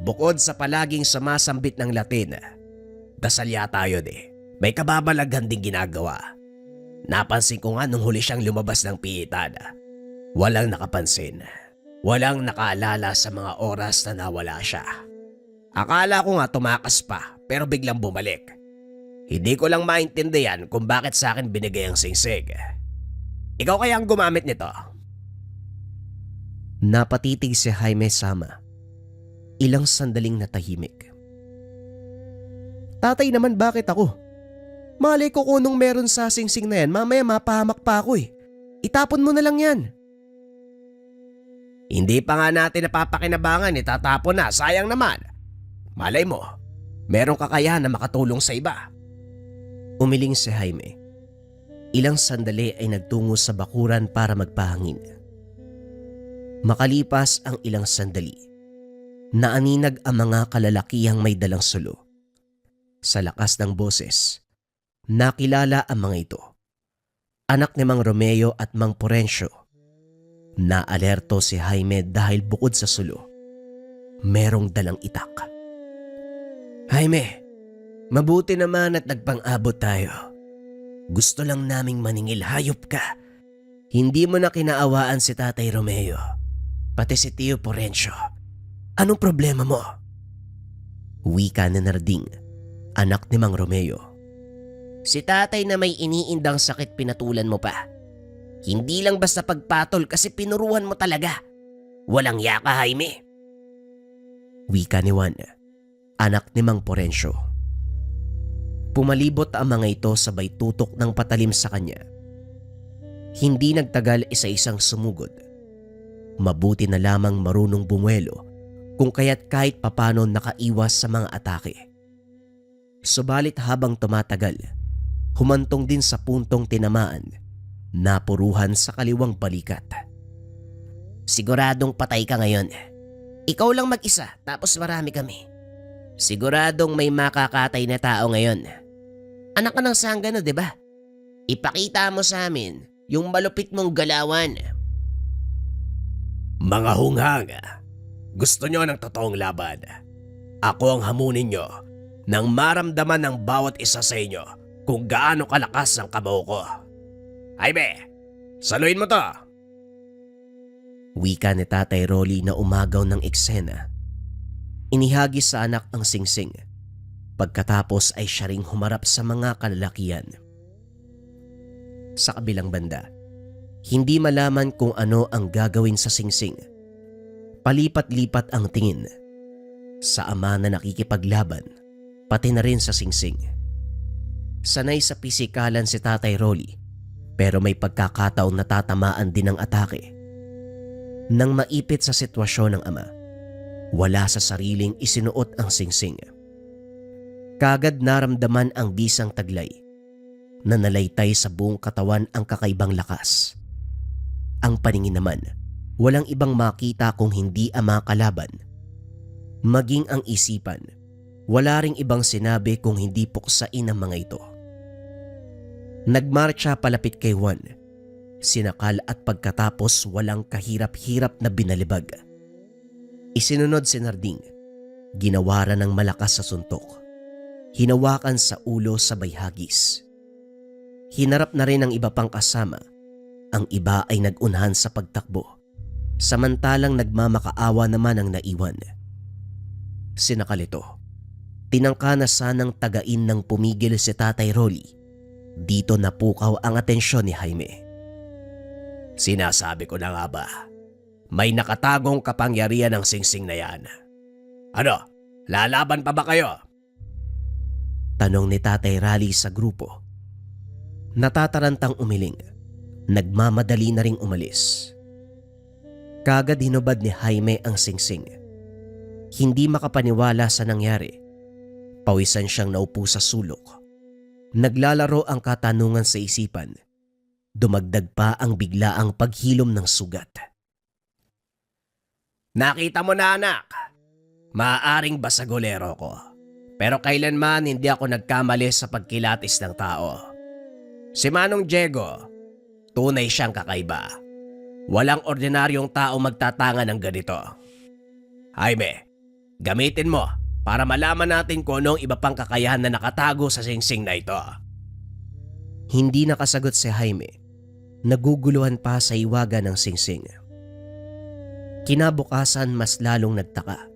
Speaker 2: Bukod sa palaging sumasambit ng Latin, dasal yata yun eh. May kababalaghan ding ginagawa. Napansin ko nga nung huli siyang lumabas ng piitan. Walang nakapansin. Walang nakaalala sa mga oras na nawala siya. Akala ko nga tumakas pa pero biglang bumalik. Hindi ko lang maintindihan kung bakit sa akin binigay ang singsig. Ikaw kaya ang gumamit nito?
Speaker 1: Napatitig si Jaime Sama. Ilang sandaling natahimik. Tatay naman, bakit ako? Malay ko kung nung meron sa singsing na yan, mamaya mapahamak pa ako eh. Itapon mo na lang yan.
Speaker 2: Hindi pa nga natin napapakinabangan, itatapon na, sayang naman. Malay mo, merong kakayahan na makatulong sa iba.
Speaker 1: Umiling si Jaime. Ilang sandali ay nagtungo sa bakuran para magpahangin. Makalipas ang ilang sandali, naaninag ang mga kalalakihang may dalang sulo. Sa lakas ng boses, nakilala ang mga ito. Anak ni Mang Romeo at Mang Porencio. Naalerto si Jaime dahil bukod sa sulo, merong dalang itak.
Speaker 2: Jaime, mabuti naman at nagpang-abot tayo. Gusto lang naming maningil, hayop ka. Hindi mo na kinaawaan si Tatay Romeo, pati si Tio Porencio. Anong problema mo?
Speaker 1: Wika ni Narding, anak ni Mang Romeo.
Speaker 2: Si tatay na may iniindang sakit pinatulan mo pa. Hindi lang basta pagpatol kasi pinuruan mo talaga. Walang yaka, Jaime.
Speaker 1: Wika ni Juan, anak ni Mang Porencio. Pumalibot ang mga ito sabay tutok ng patalim sa kanya. Hindi nagtagal isa-isang sumugod. Mabuti na lamang marunong bumuelo kung kaya't kahit papano nakaiwas sa mga atake. Subalit habang tumatagal, humantong din sa puntong tinamaan, napuruhan sa kaliwang balikat.
Speaker 2: Siguradong patay ka ngayon. Ikaw lang mag-isa tapos marami kami. Siguradong may makakatay na tao ngayon. Anak ka ng sanggano, di ba? Ipakita mo sa amin yung malupit mong galawan. Mga hunghang, gusto nyo ng totoong laban. Ako ang hamunin nyo nang maramdaman ng bawat isa sa inyo kung gaano kalakas ang kabaw ko. Jaime, saluhin mo to!
Speaker 1: Wika ni Tatay Rolly na umagaw ng eksena. Inihagis sa anak ang singsing. Pagkatapos ay siya ring humarap sa mga kalalakian. Sa kabilang banda, hindi malaman kung ano ang gagawin sa Singsing. Palipat-lipat ang tingin sa ama na nakikipaglaban, pati na rin sa Singsing. Sanay sa pisikalan si Tatay Rolly, pero may pagkakataong natatamaan din ng atake. Nang maipit sa sitwasyon ng ama, wala sa sariling isinuot ang Singsing. Kagad naramdaman ang bisang taglay na nalaytay sa buong katawan ang kakaibang lakas. Ang paningin naman, walang ibang makita kung hindi ama kalaban. Maging ang isipan, wala ring ibang sinabi kung hindi puksain ang mga ito. Nagmarcha palapit kay Juan, sinakal at pagkatapos walang kahirap-hirap na binalibag. Isinunod si Narding, ginawaran ng malakas sa suntok, hinawakan sa ulo sabay hagis. Hinarap na rin ang iba pang kasama, ang iba ay nag-unahan sa pagtakbo, samantalang nagmamakaawa naman ang naiwan. Sinakal ito, tinangka na sanang tagain ng pumigil si Tatay Rolly. Dito napukaw ang atensyon ni Jaime.
Speaker 2: Sinasabi ko na nga ba, may nakatagong kapangyarihan ng Singsing na yan. Ano, lalaban pa ba kayo?
Speaker 1: Tanong ni Tatay Rally sa grupo. Natatarantang umiling, nagmamadali na ring umalis. Kagad hinubad ni Jaime ang Singsing. Hindi makapaniwala sa nangyari. Pawisan siyang naupo sa sulok. Naglalaro ang katanungan sa isipan. Dumagdag pa ang biglaang paghilom ng sugat.
Speaker 2: Nakita mo na anak, maaaring basagolero ko. Pero kailanman hindi ako nagkamali sa pagkilatis ng tao. Si Manong Diego, tunay siyang kakaiba. Walang ordinaryong tao magtatanga ng ganito. Jaime, gamitin mo para malaman natin kung anong iba pang kakayahan na nakatago sa Singsing na ito.
Speaker 1: Hindi nakasagot si Jaime. Naguguluhan pa sa iwaga ng Singsing. Kinabukasan mas lalong nagtaka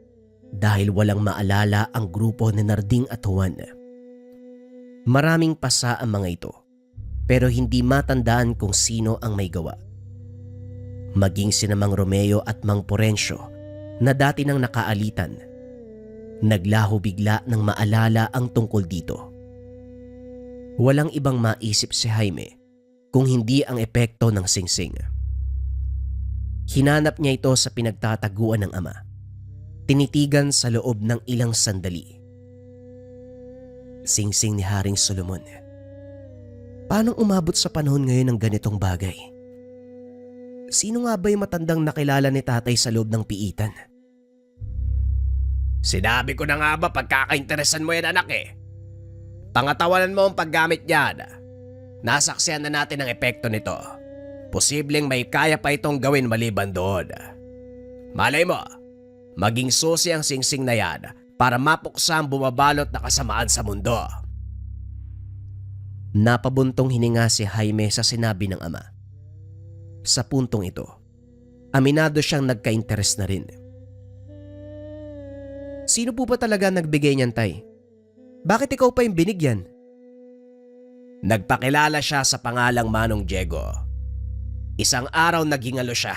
Speaker 1: dahil walang maalala ang grupo ni Narding at Juan. Maraming pasa ang mga ito pero hindi matandaan kung sino ang may gawa. Maging sina Mang Romeo at Mang Porencio na dati nang nakaalitan, naglaho bigla nang maalala ang tungkol dito. Walang ibang maisip si Jaime kung hindi ang epekto ng Singsing. Hinanap niya ito sa pinagtataguan ng ama. Tinitigan sa loob ng ilang sandali. Singsing ni Haring Solomon. Paano umabot sa panahon ngayon ng ganitong bagay? Sino nga ba yung matandang nakilala ni tatay sa loob ng piitan?
Speaker 2: Sinabi ko na nga ba pagkakainteresan mo yan anak eh. Pangatawanan mo ang paggamit niyan. Nasaksihan na natin ang epekto nito. Posibleng may kaya pa itong gawin maliban doon. Malay mo, maging susi ang Singsing na yan para mapuksa ang bumabalot na kasamaan sa mundo.
Speaker 1: Napabuntong hininga si Jaime sa sinabi ng ama. Sa puntong ito, aminado siyang nagka-interes na rin. Sino po ba talaga nagbigay niyan, tay? Bakit ikaw pa yung binigyan?
Speaker 2: Nagpakilala siya sa pangalang Manong Diego. Isang araw naghingalo siya.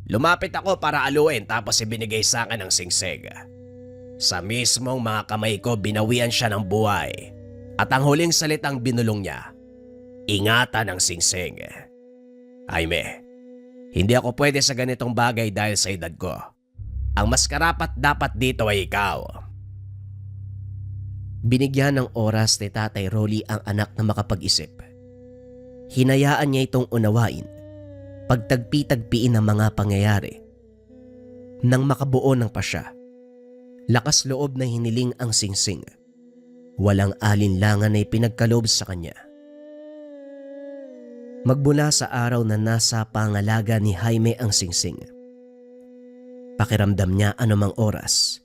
Speaker 2: Lumapit ako para aluin tapos ibinigay sa akin ang singsing. Sa mismong mga kamay ko binawian siya ng buhay. At ang huling salitang binulong niya, ingatan ang singsing. Jaime, hindi ako pwede sa ganitong bagay dahil sa edad ko. Ang mas karapat dapat dito ay ikaw.
Speaker 1: Binigyan ng oras ni Tatay Rolly ang anak na makapag-isip. Hinayaan niya itong unawain, pagtagpi-tagpiin ang mga pangyayari. Nang makabuo ng pasya, lakas loob na hiniling ang singsing. Walang alinlangan na ipinagkaloob sa kanya. Magmula sa araw na nasa pangalaga ni Jaime ang singsing, pakiramdam niya anumang oras,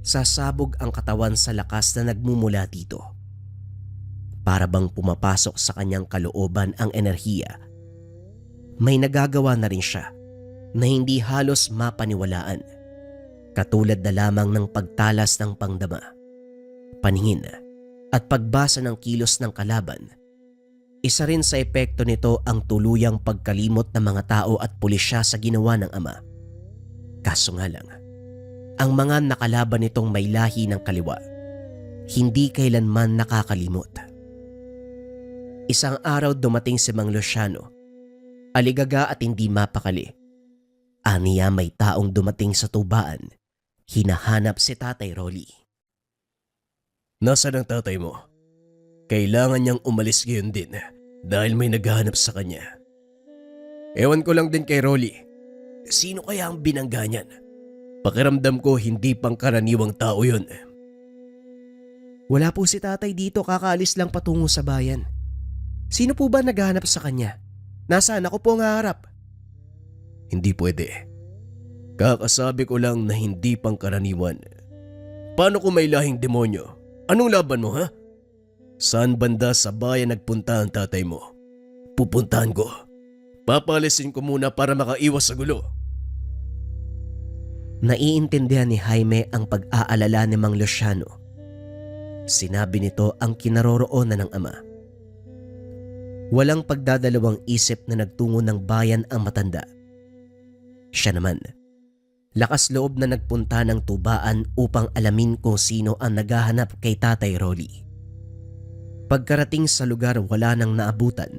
Speaker 1: sasabog ang katawan sa lakas na nagmumula dito. Para bang pumapasok sa kanyang kalooban ang enerhiya. May nagagawa na rin siya na hindi halos mapaniwalaan, katulad na lamang ng pagtalas ng pangdama, paningin at pagbasa ng kilos ng kalaban. Isa rin sa epekto nito ang tuluyang pagkalimot ng mga tao at pulisya sa ginawa ng ama. Kaso nga lang, ang mga nakalaban nitong may lahi ng kaliwa, hindi kailanman nakakalimot. Isang araw dumating si Mang Luciano, aligaga at hindi mapakali. Aniya may taong dumating sa tubaan, hinahanap si Tatay Rolly.
Speaker 3: Nasaan ang tatay mo? Kailangan niyang umalis ngayon din dahil may naghahanap sa kanya. Ewan ko lang din kay Rolly. Sino kaya ang binangga niyan? Pakiramdam ko hindi pangkaraniwang tao yun.
Speaker 1: Wala po si tatay dito, kakaalis lang patungo sa bayan. Sino po ba naghahanap sa kanya? Nasaan? Ako po ang haharap.
Speaker 3: Hindi pwede. Kakasabi ko lang na hindi pangkaraniwan. Paano kung may lahing demonyo? Anong laban mo, ha? Saan banda sa bayan nagpunta ang tatay mo? Pupuntahan ko. Papalisin ko muna para makaiwas sa gulo.
Speaker 1: Naiintindihan ni Jaime ang pag-aalala ni Mang Luciano. Sinabi nito ang kinaroroonan ng ama. Walang pagdadalawang isip na nagtungo ng bayan ang matanda. Siya naman, lakas loob na nagpunta ng tubaan upang alamin kung sino ang naghahanap kay Tatay Rolly. Pagkarating sa lugar wala nang naabutan,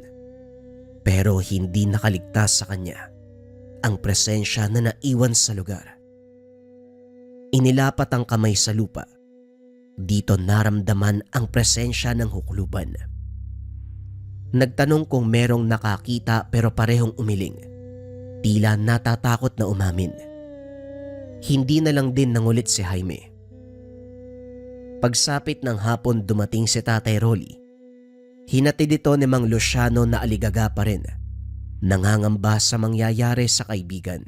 Speaker 1: pero hindi nakaligtas sa kanya ang presensya na naiwan sa lugar. Inilapat ang kamay sa lupa. Dito naramdaman ang presensya ng hukluban. Nagtanong kung merong nakakita pero parehong umiling. Tila natatakot na umamin. Hindi na lang din nangulit si Jaime. Pagsapit ng hapon dumating si Tatay Rolly. Hinatid ito ni Mang Luciano na aligaga pa rin. Nangangamba sa mangyayari sa kaibigan.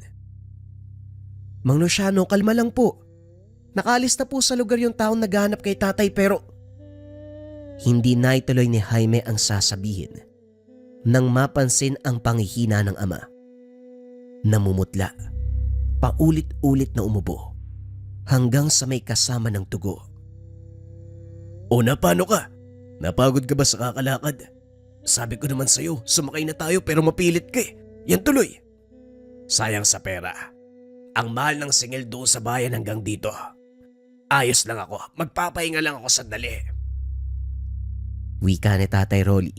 Speaker 1: Mang Luciano, kalma lang po. Nakaalis na po sa lugar yung taong naghahanap kay tatay pero... Hindi na ituloy ni Jaime ang sasabihin nang mapansin ang panghihina ng ama. Namumutla, paulit-ulit na umubo hanggang sa may kasama ng tugo.
Speaker 3: O na, paano ka? Napagod ka ba sa kakalakad? Sabi ko naman sa'yo, sumakay na tayo pero mapilit ka eh. Yan tuloy. Sayang sa pera. Ang mahal ng singil doon sa bayan hanggang dito. Ayos lang ako, magpapahinga lang ako sandali.
Speaker 1: Wika ni Tatay Rolly.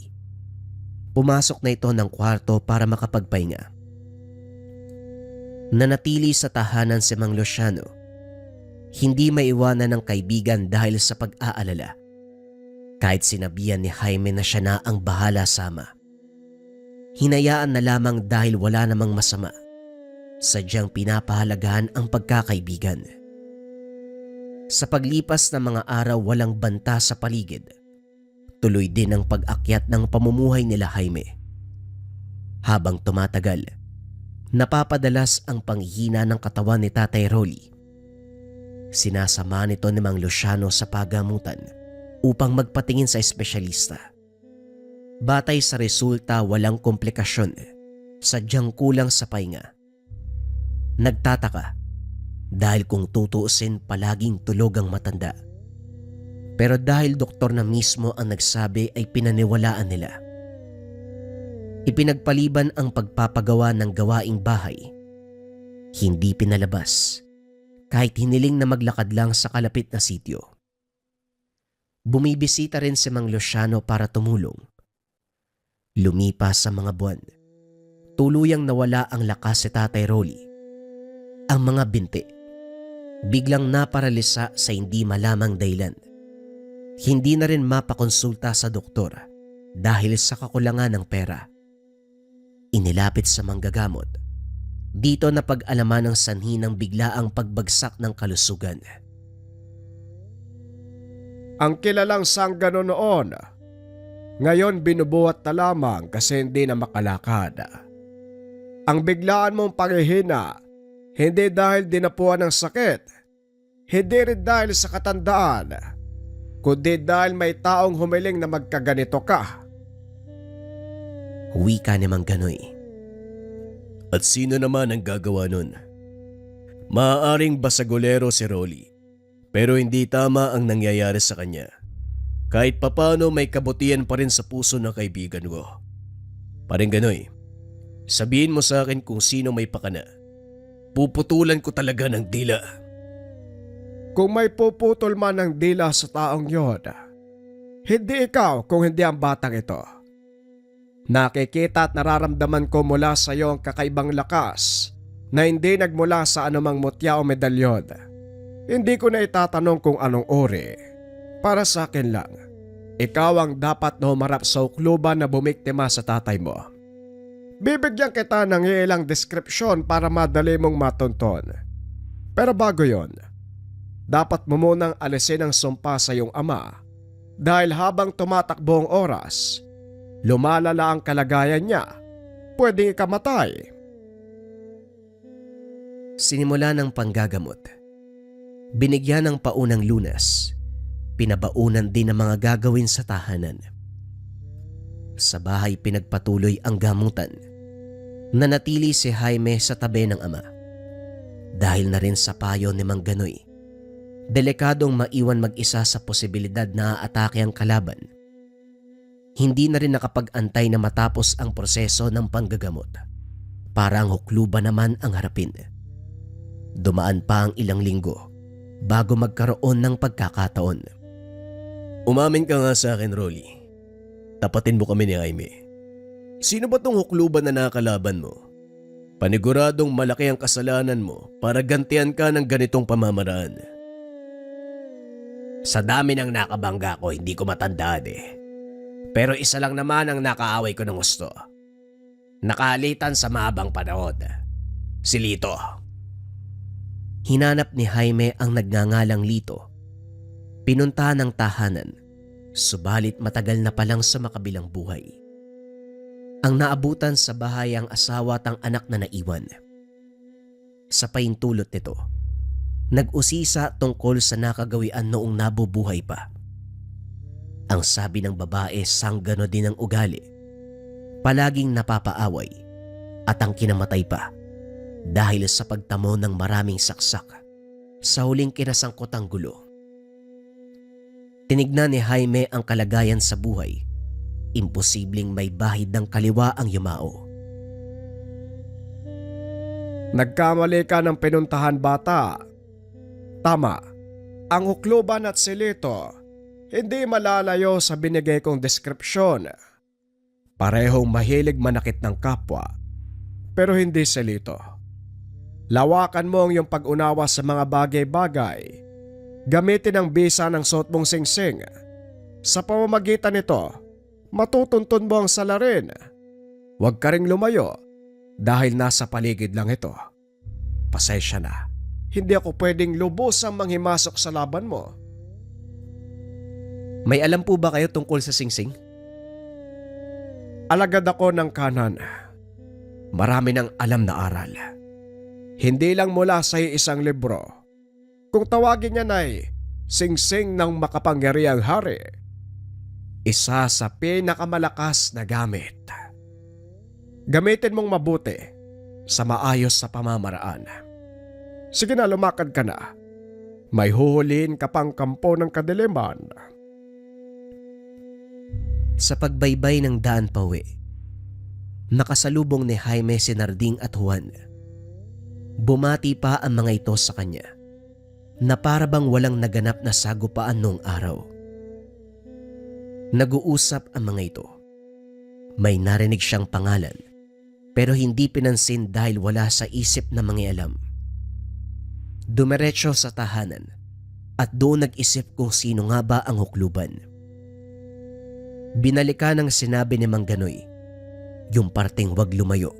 Speaker 1: Pumasok na ito ng kwarto para makapagpahinga. Nanatili sa tahanan si Mang Luciano. Hindi maiwanan ng kaibigan dahil sa pag-aalala. Kahit sinabihan ni Jaime na siya na ang bahala sama. Hinayaan na lamang dahil wala namang masama. Sadyang pinapahalagahan ang pagkakaibigan. Sa paglipas ng mga araw walang banta sa paligid. Tuloy din ang pag-akyat ng pamumuhay nila Jaime. Habang tumatagal, napapadalas ang panghihina ng katawan ni Tatay Rolly. Sinasama nito ni Mang Luciano sa pagamutan upang magpatingin sa espesyalista. Batay sa resulta walang komplikasyon, sadyang kulang sa pahinga. Nagtataka dahil kung tutuusin palaging tulog ang matanda. Pero dahil doktor na mismo ang nagsabi ay pinaniwalaan nila. Ipinagpaliban ang pagpapagawa ng gawaing bahay. Hindi pinalabas kahit hiniling na maglakad lang sa kalapit na sitio. Bumibisita rin si Mang Luciano para tumulong. Lumipas sa mga buwan. Tuluyang nawala ang lakas si Tatay Rolly. Ang mga binti biglang naparalisa sa hindi malamang dahilan. Hindi na rin mapakonsulta sa doktor dahil sa kakulangan ng pera. Inilapit sa manggagamot. Dito na pag-alaman ng sanhi ng biglaang pagbagsak ng kalusugan.
Speaker 3: Ang kilalang sanggano noon, ngayon binubuhat na lamang kasi hindi na makalakad. Ang biglaan mong panghihina, hindi dahil dinapuan ng sakit, hindi rin dahil sa katandaan, kundi dahil may taong humiling na magkaganito ka.
Speaker 1: Wika ni Mang Ganoy.
Speaker 3: At sino naman ang gagawa nun? Maaaring basagolero si Rolly, pero hindi tama ang nangyayari sa kanya. Kahit papano may kabutihan pa rin sa puso ng kaibigan ko. Paring Ganoy, sabihin mo sa akin kung sino may pakana. Puputulan ko talaga ng dila.
Speaker 4: Kung may puputol man ng dila sa taong yon, hindi ikaw kung hindi ang batang ito. Nakikita at nararamdaman ko mula sa iyo ang kakaibang lakas na hindi nagmula sa anumang mutya o medalyon. Hindi ko na itatanong kung anong uri. Para sa akin lang, ikaw ang dapat na humarap sa ukluban na bumiktima sa tatay mo. Bibigyan kita ng ilang deskripsyon para madali mong matunton. Pero bago yon, dapat mo munang alisin ang sumpa sa iyong ama dahil habang tumatakbo ang oras, lumalala ang kalagayan niya. Pwedeng ikamatay.
Speaker 1: Sinimula ng panggagamot. Binigyan ng paunang lunas. Pinabaunan din ang mga gagawin sa tahanan. Sa bahay pinagpatuloy ang gamutan. Nanatili si Jaime sa tabi ng ama. Dahil na rin sa payo ni Mang Ganoy, delikadong maiwan mag-isa sa posibilidad na aatake ang kalaban. Hindi na rin nakapag-antay na matapos ang proseso ng panggagamot. Para ang hukluban naman ang harapin. Dumaan pa ang ilang linggo bago magkaroon ng pagkakataon.
Speaker 3: Umamin ka nga sa akin, Rolly. Tapatin mo kami ni Jaime. Sino ba tong hukluban na nakalaban mo? Paniguradong malaki ang kasalanan mo para gantian ka ng ganitong pamamaraan.
Speaker 2: Sa dami ng nakabangga ko, hindi ko matandaan Pero isa lang naman ang nakaaway ko ng gusto. Nakalitan sa mahabang panahon. Si Lito.
Speaker 1: Hinanap ni Jaime ang nagngangalang Lito. Pinuntahan ng tahanan, subalit matagal na palang sa makabilang buhay. Ang naabutan sa bahay ang asawa at ang anak na naiwan. Sa paintulot nito, nag-usisa tungkol sa nakagawian noong nabubuhay pa. Ang sabi ng babae, sanggano din ang ugali. Palaging napapaaway at ang kinamatay pa dahil sa pagtamo ng maraming saksak sa huling kinasangkotang gulo. Tinignan ni Jaime ang kalagayan sa buhay. Imposibleng may bahid ng kaliwa ang yumao.
Speaker 4: Nagkamali ka ng pinuntahan, bata. Tama, ang hukluban at si Lito hindi malalayo sa binigay kong deskripsyon. Parehong mahilig manakit ng kapwa, pero hindi si Lito. Lawakan mo ang iyong pag-unawa sa mga bagay-bagay. Gamitin ang bisa ng suot mong singsing. Sa pamamagitan nito, matutuntun mo ang salarin. Huwag ka ring lumayo dahil nasa paligid lang ito. Pasensya na, hindi ako pwedeng lubusang manghimasok sa laban mo.
Speaker 1: May alam po ba kayo tungkol sa singsing?
Speaker 4: Alagad ako ng kanan. Marami ng alam na aral. Hindi lang mula sa isang libro. Kung tawagin niya ay singsing ng makapangyarihang hari. Isa sa pinakamalakas na gamit. Gamitin mong mabuti sa maayos sa pamamaraan. Sige na, lumakad ka na. May huhulihin ka pang kampo ng kadiliman.
Speaker 1: Sa pagbaybay ng daan pauwi, nakasalubong ni Jaime si Narding at Juan. Bumati pa ang mga ito sa kanya na para bang walang naganap na sagupaan noong araw. Nag-uusap ang mga ito. May narinig siyang pangalan pero hindi pinansin dahil wala sa isip na mangialam. Dumiretso sa tahanan at doon nag-isip kung sino nga ba ang hukluban. Binalikan ang sinabi ni Mang Ganoy, yung parteng wag lumayo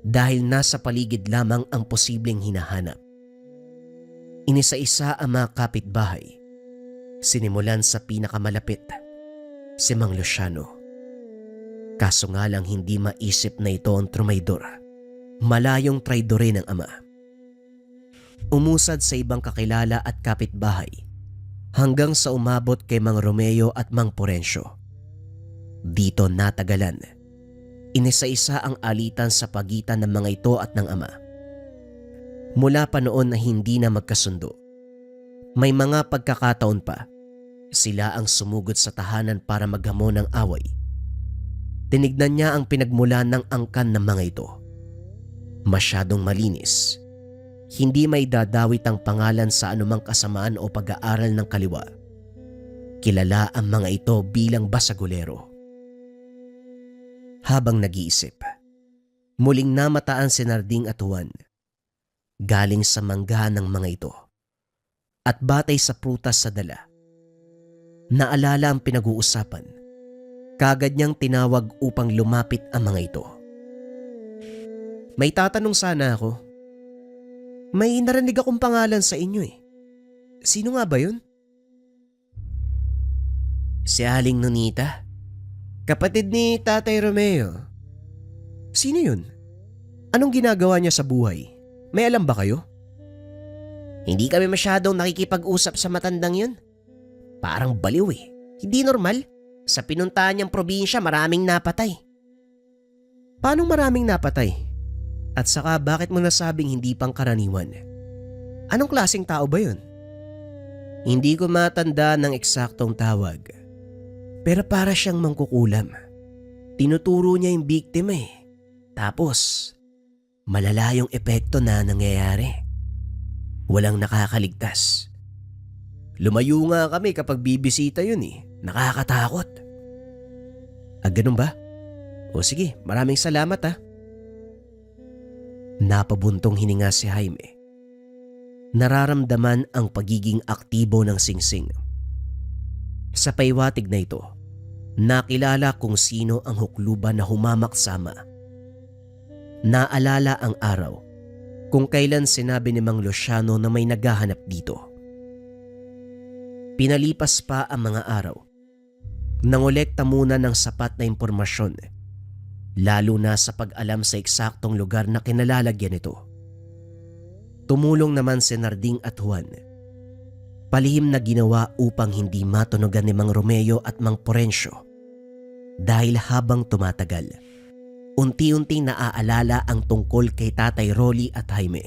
Speaker 1: dahil nasa paligid lamang ang posibleng hinahanap. Inisa-isa ang mga kapitbahay. Sinimulan sa pinakamalapit, si Mang Luciano. Kaso nga lang hindi maisip na ito ang trumaydor. Malayong traidore ng ama. Umusad sa ibang kakilala at kapitbahay hanggang sa umabot kay Mang Romeo at Mang Porencio. Dito natagalan. Inisa-isa ang alitan sa pagitan ng mga ito at ng ama. Mula pa noon na hindi na magkasundo. May mga pagkakataon pa, Sila ang sumugod sa tahanan para maghamon ng away. Tinignan niya ang pinagmulan ng angkan ng mga ito. Masyadong malinis. Hindi may dadawit ang pangalan sa anumang kasamaan o pag-aaral ng kaliwa. Kilala ang mga ito bilang basagulero. Habang nag-iisip, muling namataan si Narding at Juan. Galing sa manggahan ng mga ito. At batay sa prutas sa dala. Naalala ang pinag-uusapan. Kagad niyang tinawag upang lumapit ang mga ito. May tatanong sana ako. May narinig akong pangalan sa inyo eh. Sino nga ba yun? Si Aling Nonita. Kapatid ni Tatay Romeo. Sino yun? Anong ginagawa niya sa buhay? May alam ba kayo? Hindi kami masyadong nakikipag-usap sa matandang yun. Parang baliw eh. Hindi normal. Sa pinuntahan niyang probinsya maraming napatay. Paanong maraming napatay? At saka bakit mo nasabing hindi pangkaraniwan? Anong klaseng tao ba yun? Hindi ko matanda ng eksaktong tawag. Pero para siyang mangkukulam. Tinuturo niya yung biktima eh. Tapos, malala yung epekto na nangyayari. Walang nakakaligtas. Lumayo nga kami kapag bibisita yun eh. Nakakatakot. Ganun ba? O sige, maraming salamat ah. Napabuntong hininga si Jaime. Nararamdaman ang pagiging aktibo ng singsing. Sa paywatig na ito, nakilala kung sino ang hukluban na humamak sama. Naalala ang araw kung kailan sinabi ni Mang Luciano na may naghahanap dito. Pinalipas pa ang mga araw. Nangolekta muna ng sapat na impormasyon, lalo na sa pag-alam sa eksaktong lugar na kinalalagyan nito. Tumulong naman si Narding at Juan. Palihim na ginawa upang hindi matunugan ni Mang Romeo at Mang Porencio. Dahil habang tumatagal, unti-unting naaalala ang tungkol kay Tatay Rolly at Jaime.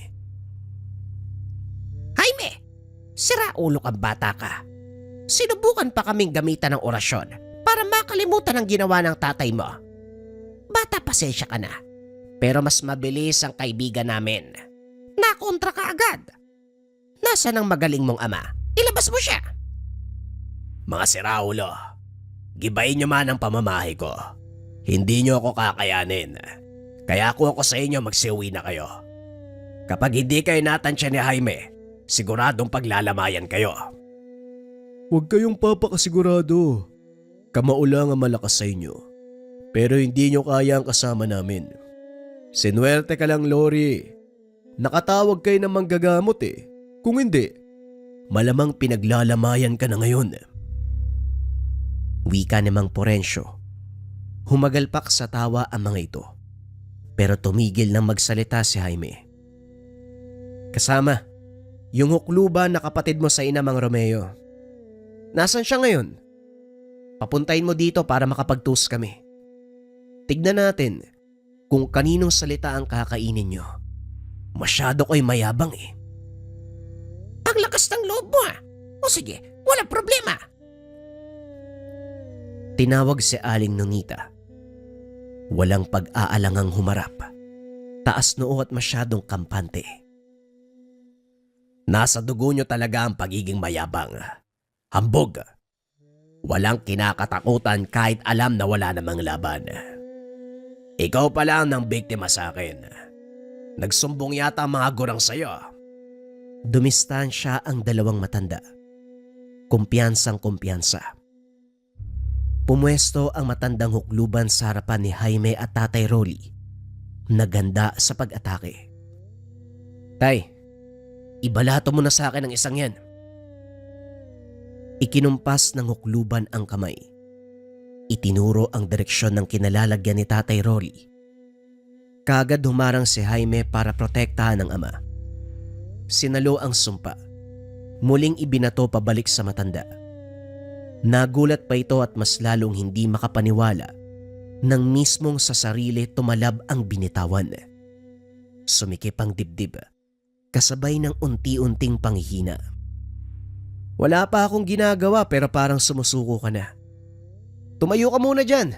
Speaker 2: Jaime, sira ulo kang bata ka. Sinubukan pa kaming gamitan ng orasyon para makalimutan ang ginawa ng tatay mo. Bata, pasensya ka na. Pero mas mabilis ang kaibigan namin. Nakontra ka agad. Nasaan ang magaling mong ama? Ilabas mo siya.
Speaker 3: Mga siraulo, gibayin niyo man ang pamamahay ko. Hindi niyo ako kakayanin. Kaya kung ako sa inyo magsiuwi na kayo. Kapag hindi kayo natansya ni Jaime, siguradong paglalamayan kayo. Huwag kayong papakasigurado. Kamao lang ang malakas sa inyo. Pero hindi niyo kaya ang kasama namin. Sinuwerte ka lang, Lori. Nakatawag kayo ng manggagamot eh. Kung hindi, malamang pinaglalamayan ka na ngayon.
Speaker 1: Wika ni Mang Porencio. Humagalpak sa tawa ang mga ito. Pero tumigil nang magsalita si Jaime. Kasama, yung hukluban na kapatid mo sa ina, Mang Romeo. Nasaan siya ngayon? Papuntahin mo dito para makapagtus kami. Tignan natin kung kaninong salita ang kakainin nyo. Masyado ko'y mayabang eh.
Speaker 2: Ang lakas ng loob mo ah. O sige, walang problema.
Speaker 1: Tinawag si Aling Nonita. Walang pag-aalangang humarap. Taas noo at masyadong kampante.
Speaker 3: Nasa dugo niyo talaga ang pagiging mayabang. Hambog. Walang kinakatakutan kahit alam na wala namang laban. Ikaw pa lang ang biktima sa akin. Nagsumbong yata ang mga gurang sa'yo.
Speaker 1: Dumistansya ang dalawang matanda. Kumpiyansang kumpiyansa. Pumwesto ang matandang hukluban sa harapan ni Jaime at Tatay Rolly. Naganda sa pag-atake. Tay, ibalato mo na sa akin ang isang yan. Ikinumpas ng hukluban ang kamay. Itinuro ang direksyon ng kinalalagyan ni Tatay Rolly. Kagad humarang si Jaime para protektahan ang ama. Sinalo ang sumpa. Muling ibinato pabalik sa matanda. Nagulat pa ito at mas lalong hindi makapaniwala nang mismong sa sarili tumalab ang binitawan. Sumikip ang dibdib, kasabay ng unti-unting panghihina.
Speaker 2: Wala pa akong ginagawa pero parang sumusuko ka na. Tumayo ka muna dyan.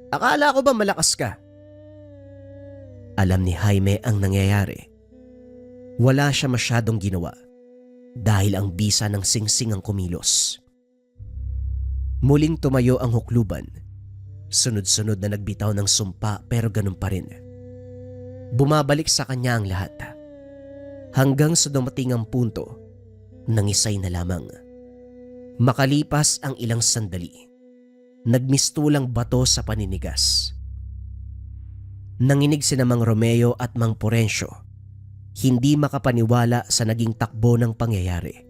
Speaker 2: Akala ko ba malakas ka?
Speaker 1: Alam ni Jaime ang nangyayari. Wala siya masyadong ginawa dahil ang bisa ng singsing ang kumilos. Muling tumayo ang hukluban. Sunod-sunod na nagbitaw ng sumpa pero ganun pa rin. Bumabalik sa kanya ang lahat. Hanggang sa dumating ang punto, nangisay na lamang. Makalipas ang ilang sandali, nagmistulang bato sa paninigas. Nanginig sina Mang Romeo at Mang Porencio, hindi makapaniwala sa naging takbo ng pangyayari.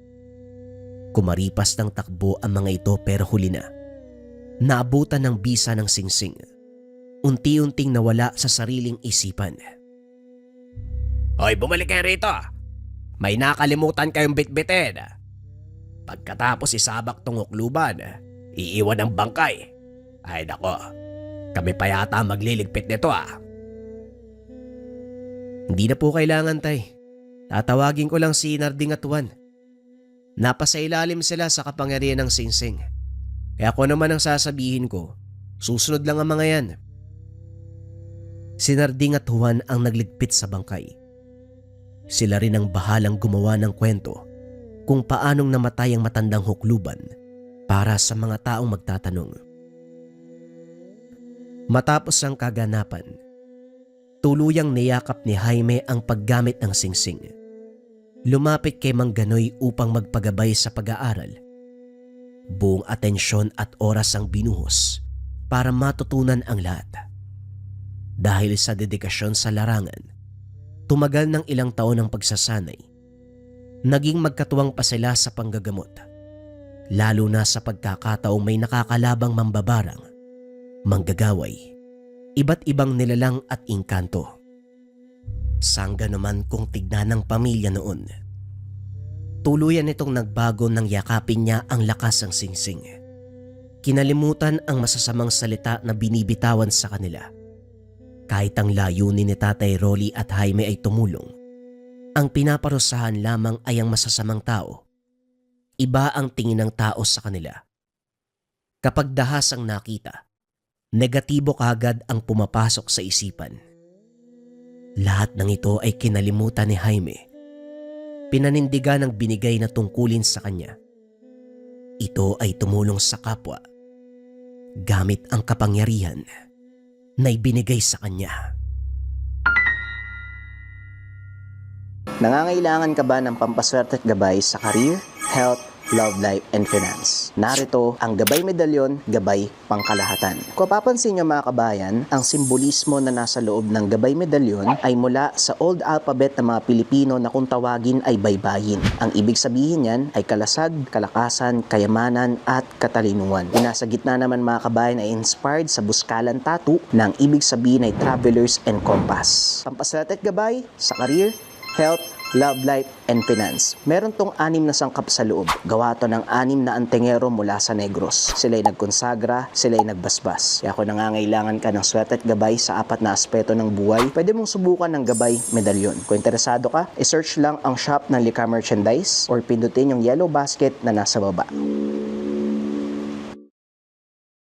Speaker 1: Kumaripas ng takbo ang mga ito pero huli na. Naabutan ng bisa ng singsing. Unti-unting nawala sa sariling isipan.
Speaker 2: Hoy, bumalik kayo rito. May nakalimutan kayong bitbitin. Pagkatapos isabak tong hukluban, iiwan ang bangkay. Ay nako, kami pa yata magliligpit nito
Speaker 1: Hindi na po kailangan, tay. Tatawagin ko lang si Narding at Juan. Napasa ilalim sila sa kapangyarihan ng singsing. Kaya ako naman ang sasabihin ko, susunod lang ang mga yan. Si Narding at Juan ang nagligpit sa bangkay. Sila rin ang bahalang gumawa ng kwento kung paanong namatay ang matandang hukluban para sa mga taong magtatanong. Matapos ang kaganapan, tuluyang niyakap ni Jaime ang paggamit ng singsing. Lumapit kay Mang Ganoy upang magpagabay sa pag-aaral. Buong atensyon at oras ang binuhos para matutunan ang lahat. Dahil sa dedikasyon sa larangan, tumagal ng ilang taon ang pagsasanay. Naging magkatuwang pa sila sa panggagamot. Lalo na sa pagkakataong may nakakalabang mambabarang, manggagaway, iba't ibang nilalang at engkanto. Sangga naman kung tignan ng pamilya noon. Tuluyan itong nagbago nang yakapin niya ang lakas ng singsing. Kinalimutan ang masasamang salita na binibitawan sa kanila. Kahit ang layunin ni Tatay Rolly at Jaime ay tumulong, ang pinaparusahan lamang ay ang masasamang tao. Iba ang tingin ng tao sa kanila. Kapag dahas ang nakita, negatibo kaagad ang pumapasok sa isipan. Lahat ng ito ay kinalimutan ni Jaime. Pinanindigan ang binigay na tungkulin sa kanya. Ito ay tumulong sa kapwa gamit ang kapangyarihan na ibinigay sa kanya.
Speaker 5: Nangangailangan ka ba ng pampaswerte at gabay sa career, health, love life, and finance? Narito ang Gabay Medalyon, Gabay Pangkalahatan. Kung papansin nyo mga kabayan, ang simbolismo na nasa loob ng Gabay Medalyon ay mula sa old alphabet ng mga Pilipino na kung tawagin ay baybayin. Ang ibig sabihin yan ay kalasag, kalakasan, kayamanan, at katalinuhan. Yung nasa gitna naman mga kabayan ay inspired sa buskalan tattoo na ang ibig sabihin ay travelers and compass. Pampaswerte at gabay sa career, health, love life, and finance. Meron tong 6 na sangkap sa loob. Gawa to ng 6 na antingero mula sa Negros. Sila'y nagkonsagra, sila'y nagbasbas. Kaya kung nangangailangan ka ng swerte at gabay sa 4 na aspeto ng buhay, pwede mong subukan ng Gabay Medalyon. Kung interesado ka, isearch lang ang shop ng Lika Merchandise or pindutin yung yellow basket na nasa baba.